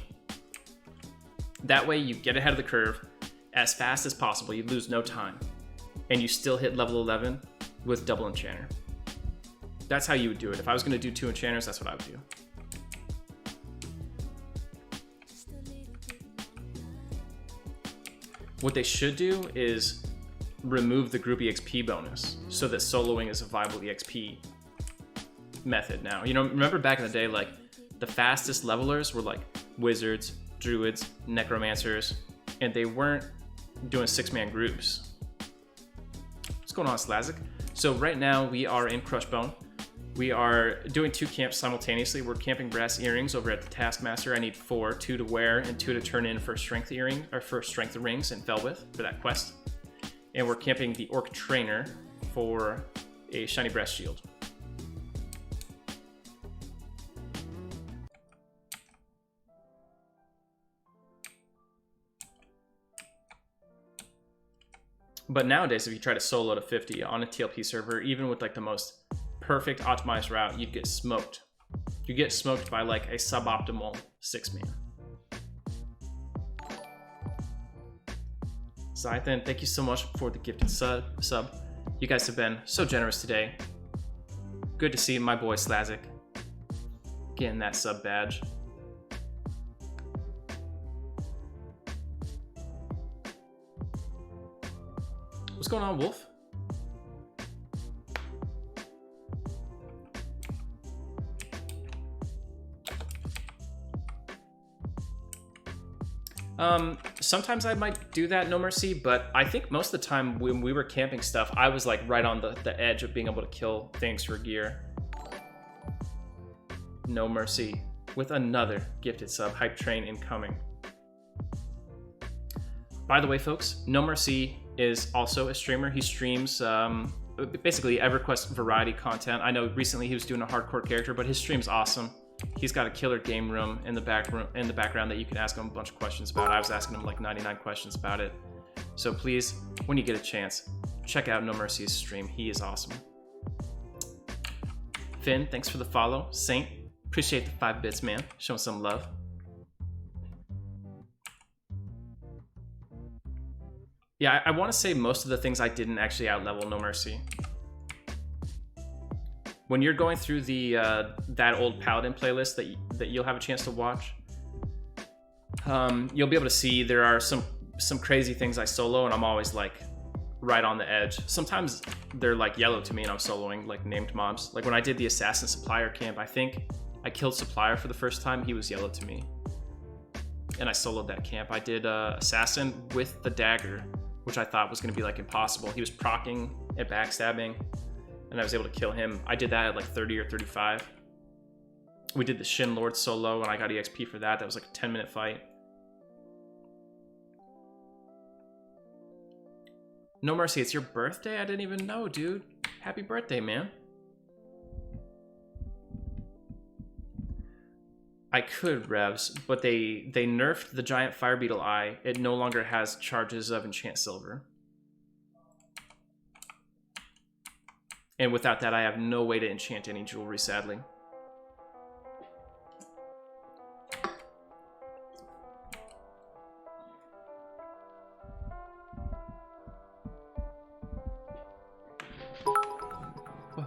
That way you get ahead of the curve as fast as possible, you lose no time, and you still hit level 11 with double enchanter. That's how you would do it. If I was going to do 2 enchanters, that's what I would do. What they should do is remove the group EXP bonus so that soloing is a viable EXP method now. You know, remember back in the day, like, the fastest levelers were like wizards, druids, necromancers, and they weren't doing 6-man groups. What's going on, Slazik? So right now we are in Crushbone. We are doing 2 camps simultaneously. We're camping brass earrings over at the Taskmaster. I need 4, 2 to wear and 2 to turn in for strength earring or for strength rings and Felwith for that quest. And we're camping the Orc Trainer for a shiny brass shield. But nowadays, if you try to solo to 50 on a TLP server, even with like the most perfect optimized route, you'd get smoked. You get smoked by like a suboptimal 6-man. Zaide, thank you so much for the gifted sub. You guys have been so generous today. Good to see my boy Slazik getting that sub badge. What's going on, Wolf? Sometimes I might do that, No Mercy, but I think most of the time when we were camping stuff, I was like right on the edge of being able to kill things for gear. No Mercy with another gifted sub. Hype train incoming. By the way, folks, No Mercy is also a streamer. He streams basically Everquest variety content. I know recently he was doing a hardcore character, but his stream's awesome. He's got a killer game room in the background that you can ask him a bunch of questions about. I was asking him like 99 questions about it. So please, when you get a chance, check out No Mercy's stream. He is awesome. Finn, thanks for the follow. Saint, appreciate the 5 bits, man. Showing some love. Yeah, I want to say most of the things I didn't actually outlevel No Mercy. When you're going through the that old Paladin playlist that you'll have a chance to watch, you'll be able to see there are some crazy things I solo, and I'm always like right on the edge. Sometimes they're like yellow to me, and I'm soloing like named mobs. Like when I did the Assassin Supplier camp, I think I killed Supplier for the first time. He was yellow to me, and I soloed that camp. I did Assassin with the dagger, which I thought was going to be like impossible. He was proccing and backstabbing, and I was able to kill him. I did that at like 30 or 35. We did the Shin Lord solo, and I got EXP for that. That was like a 10-minute fight. No Mercy, it's your birthday? I didn't even know, dude. Happy birthday, man. I could, Revs, but they nerfed the giant fire beetle eye. It no longer has charges of enchant silver. And without that, I have no way to enchant any jewelry, sadly.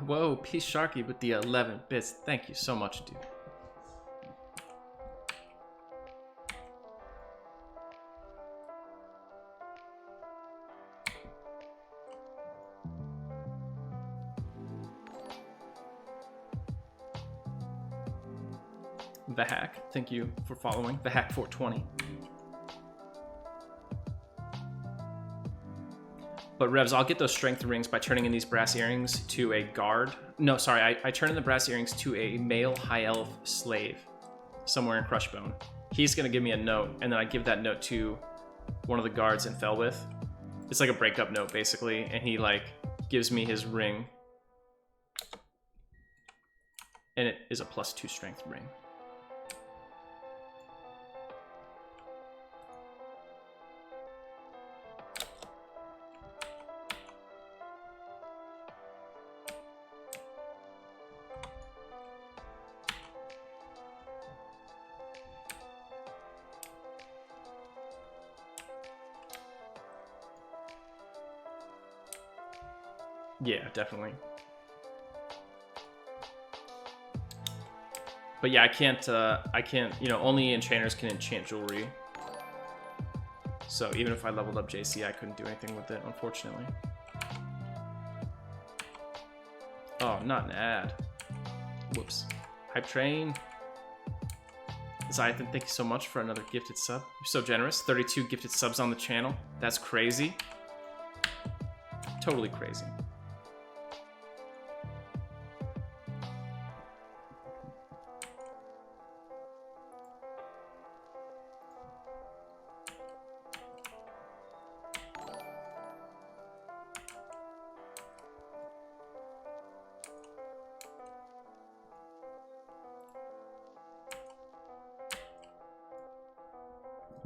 Whoa, Peace Sharky with the 11 bits. Thank you so much, dude. The Hack, thank you for following. The Hack 420. But Revs, I'll get those strength rings by turning in these brass earrings to a guard. No, sorry, I turn in the brass earrings to a male high elf slave somewhere in Crushbone. He's gonna give me a note, and then I give that note to one of the guards in Felwith. It's like a breakup note, basically, and he like gives me his ring. And it is a +2 strength ring. Yeah, definitely. But yeah, I can't, you know, only enchanters can enchant jewelry. So even if I leveled up JC, I couldn't do anything with it, unfortunately. Oh, not an ad. Whoops. Hype train. Zaide, thank you so much for another gifted sub. You're so generous. 32 gifted subs on the channel. That's crazy. Totally crazy.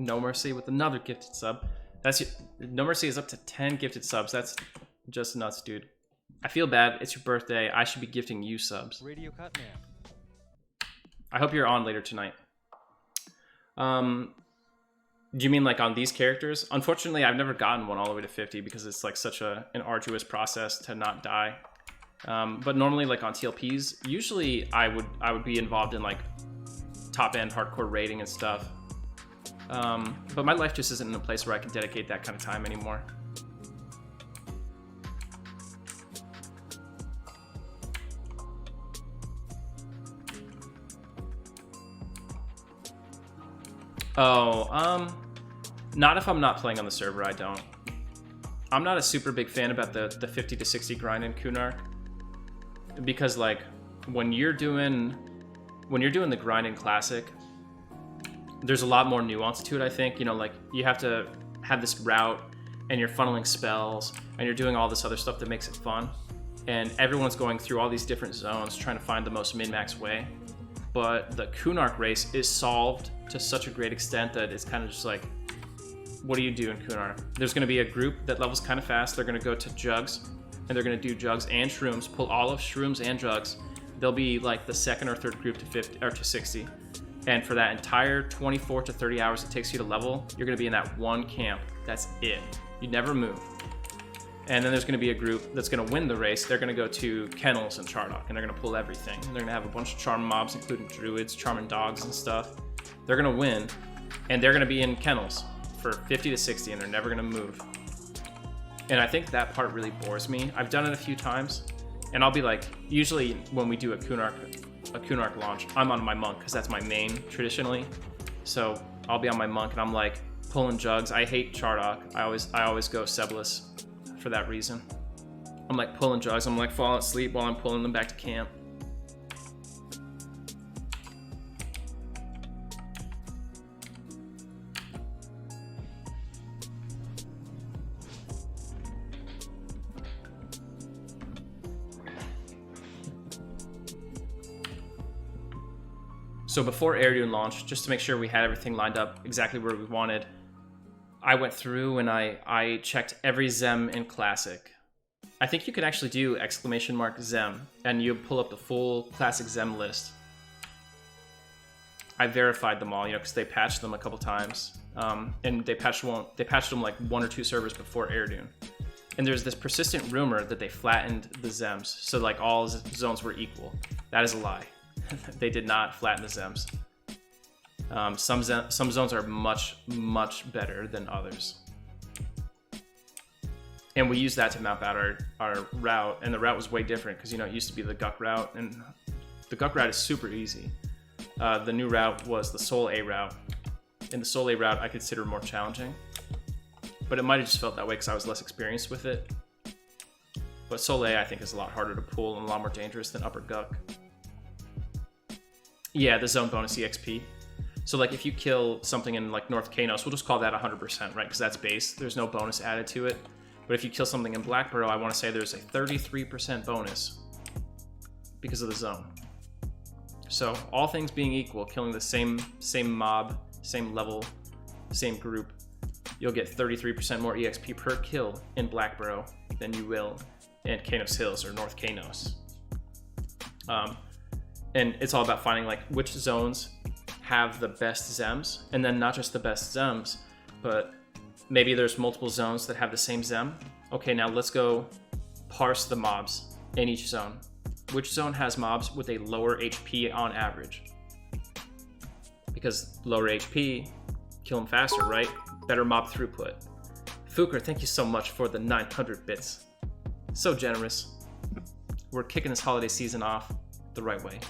No Mercy with another gifted sub. That's No Mercy is up to 10 gifted subs. That's just nuts, dude. I feel bad. It's your birthday. I should be gifting you subs. Radio cut man. I hope you're on later tonight. Do you mean like on these characters? Unfortunately, I've never gotten one all the way to 50 because it's like such an arduous process to not die. But normally, like on TLPs, usually I would be involved in like top end hardcore raiding and stuff. But my life just isn't in a place where I can dedicate that kind of time anymore. Oh, not if I'm not playing on the server, I don't. I'm not a super big fan about the 50 to 60 grind in Kunark. Because like when you're doing the grind in Classic, there's a lot more nuance to it, I think. You know, like you have to have this route and you're funneling spells and you're doing all this other stuff that makes it fun. And everyone's going through all these different zones trying to find the most min-max way. But the Kunark race is solved to such a great extent that it's kind of just like, what do you do in Kunark? There's going to be a group that levels kind of fast. They're going to go to jugs and they're going to do jugs and shrooms, pull all of shrooms and jugs. They'll be like the second or third group to 50 or to 60. And for that entire 24 to 30 hours it takes you to level, you're going to be in that one camp. That's it. You never move. And then there's going to be a group that's going to win the race. They're going to go to kennels and Chardock, and they're going to pull everything. And they're going to have a bunch of charm mobs, including druids, charming dogs and stuff. They're going to win, and they're going to be in kennels for 50 to 60, and they're never going to move. And I think that part really bores me. I've done it a few times, and I'll be like, usually when we do a Kunark launch, I'm on my monk because that's my main traditionally. So I'll be on my monk and I'm like pulling jugs. I hate Chardock. I always go Sebulus for that reason. I'm like pulling jugs. I'm like falling asleep while I'm pulling them back to camp. So before Air launch, just to make sure we had everything lined up exactly where we wanted, I went through and I checked every Zem in Classic. I think you could actually do !Zem and you pull up the full Classic Zem list. I verified them all, you know, because they patched them a couple times, and they patched them like 1 or 2 servers before Air. And there's this persistent rumor that they flattened the Zems, so like all zones were equal. That is a lie. They did not flatten the Zems. Some zones are much better than others. And we used that to map out our route, and the route was way different because, you know, it used to be the Guk route, and the Guk route is super easy. The new route was the Soul A route, and the Soul A route I consider more challenging. But it might have just felt that way because I was less experienced with it. But Soul A I think is a lot harder to pull and a lot more dangerous than Upper Guk. Yeah, the zone bonus EXP. So like if you kill something in like North Kanos, we'll just call that 100%, right? Because that's base. There's no bonus added to it. But if you kill something in Blackborough, I want to say there's a 33% bonus because of the zone. So all things being equal, killing the same mob, same level, same group, you'll get 33% more EXP per kill in Blackborough than you will in Kanos Hills or North Kanos. And it's all about finding like which zones have the best Zems, and then not just the best Zems, but maybe there's multiple zones that have the same Zem. Okay, now let's go parse the mobs in each zone. Which zone has mobs with a lower HP on average? Because lower HP, kill them faster, right? Better mob throughput. Fuker, thank you so much for the 900 bits. So generous. We're kicking this holiday season off the right way.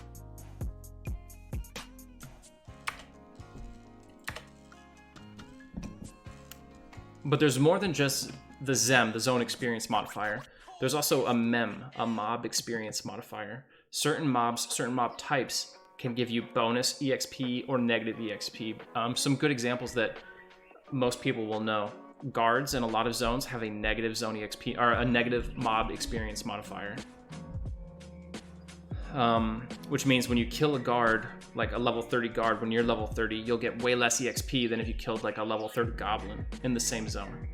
But there's more than just the ZEM, the zone experience modifier. There's also a MEM, a mob experience modifier. Certain mobs, certain mob types can give you bonus EXP or negative EXP. Some good examples that most people will know. Guards in a lot of zones have a negative zone EXP, or a negative mob experience modifier. Which means when you kill a guard, like a level 30 guard, when you're level 30, you'll get way less EXP than if you killed like a level 30 goblin in the same zone.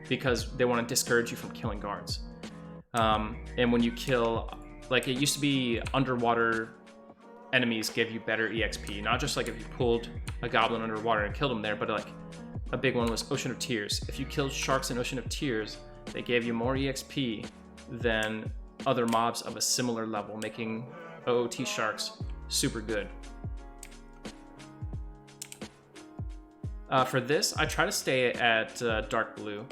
Because they want to discourage you from killing guards. And when you kill, like it used to be underwater enemies gave you better EXP. Not just like if you pulled a goblin underwater and killed him there, but like a big one was Ocean of Tears. If you killed sharks in Ocean of Tears, they gave you more EXP than other mobs of a similar level, making OOT sharks super good. For this, I try to stay at dark blue.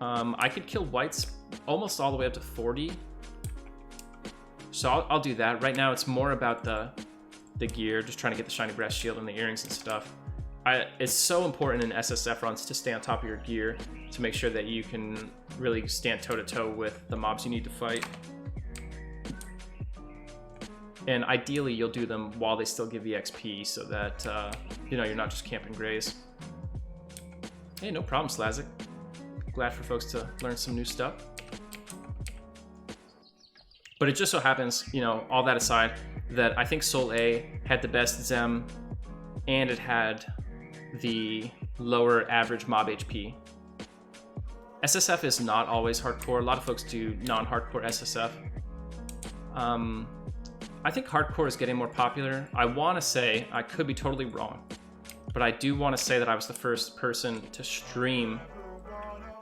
I could kill whites almost all the way up to 40. So I'll do that. Right now, it's more about the gear, just trying to get the shiny brass shield and the earrings and stuff. It's so important in SSF runs to stay on top of your gear to make sure that you can really stand toe-to-toe with the mobs you need to fight. And ideally, you'll do them while they still give EXP so that, you know, you're not just camping grays. Hey, no problem, Slazik. Glad for folks to learn some new stuff. But it just so happens, you know, all that aside, that I think Sol A had the best ZEM and it had the lower average mob HP. SSF is not always hardcore. A lot of folks do non-hardcore SSF. I think hardcore is getting more popular. I want to say, I could be totally wrong, but I do want to say that I was the first person to stream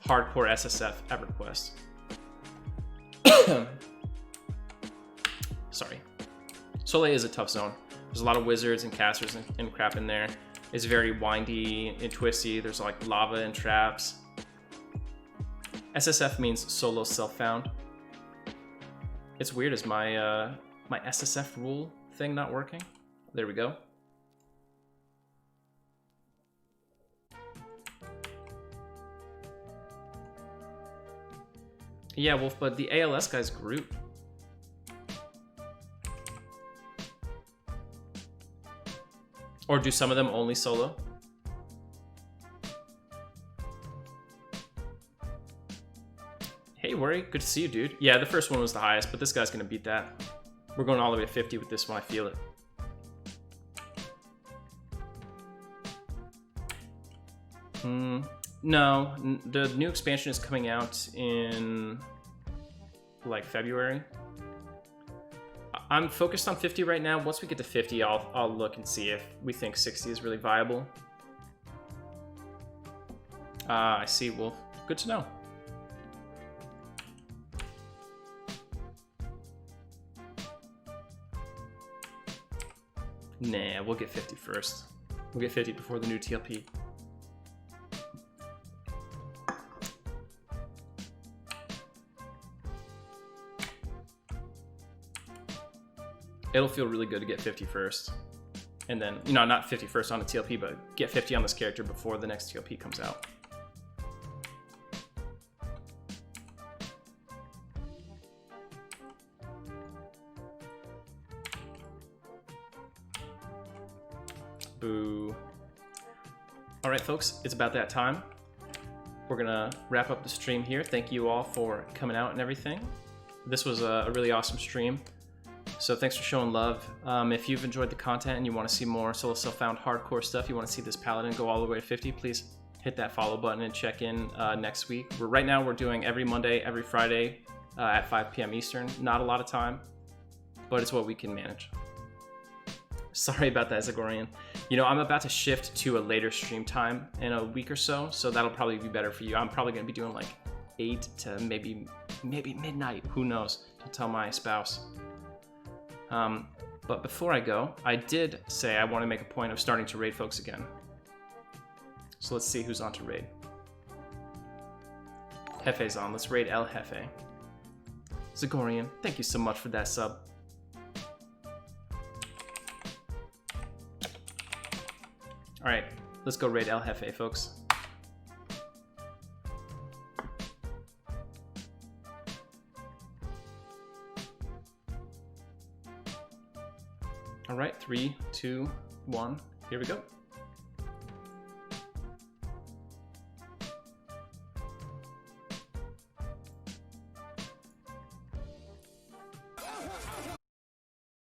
hardcore SSF EverQuest. Sorry. Soleil is a tough zone. There's a lot of wizards and casters and crap in there. It's very windy and twisty. There's like lava and traps. SSF means solo self-found. It's weird, is my my SSF rule thing not working? There we go. Yeah, Wolf, but the ALS guys group. Or do some of them only solo? Hey, Worry, good to see you, dude. Yeah, the first one was the highest, but this guy's gonna beat that. We're going all the way to 50 with this one, I feel it. No, the new expansion is coming out in like February. I'm focused on 50 right now. Once we get to 50, I'll look and see if we think 60 is really viable. I see, Wolf. Good to know. Nah, we'll get 50 first. We'll get 50 before the new TLP. It'll feel really good to get 50 first. And then, you know, not 50 first on the TLP, but get 50 on this character before the next TLP comes out. Boo. All right, folks, it's about that time. We're gonna wrap up the stream here. Thank you all for coming out and everything. This was a really awesome stream. So thanks for showing love. If you've enjoyed the content and you want to see more solo self-found hardcore stuff, you want to see this Paladin go all the way to 50, please hit that follow button and check in next week. Right now we're doing every Monday, every Friday at 5 p.m. Eastern. Not a lot of time, but it's what we can manage. Sorry about that, Zagorian. You know, I'm about to shift to a later stream time in a week or so, so that'll probably be better for you. I'm probably going to be doing like 8 to maybe maybe midnight. Who knows? Don't tell my spouse. But before I go, I did say I want to make a point of starting to raid folks again. So let's see who's on to raid. Hefe's on. Let's raid El Jefe. Zagorian, thank you so much for that sub. Alright, let's go raid El Jefe, folks. Alright, 3, 2, 1, here we go.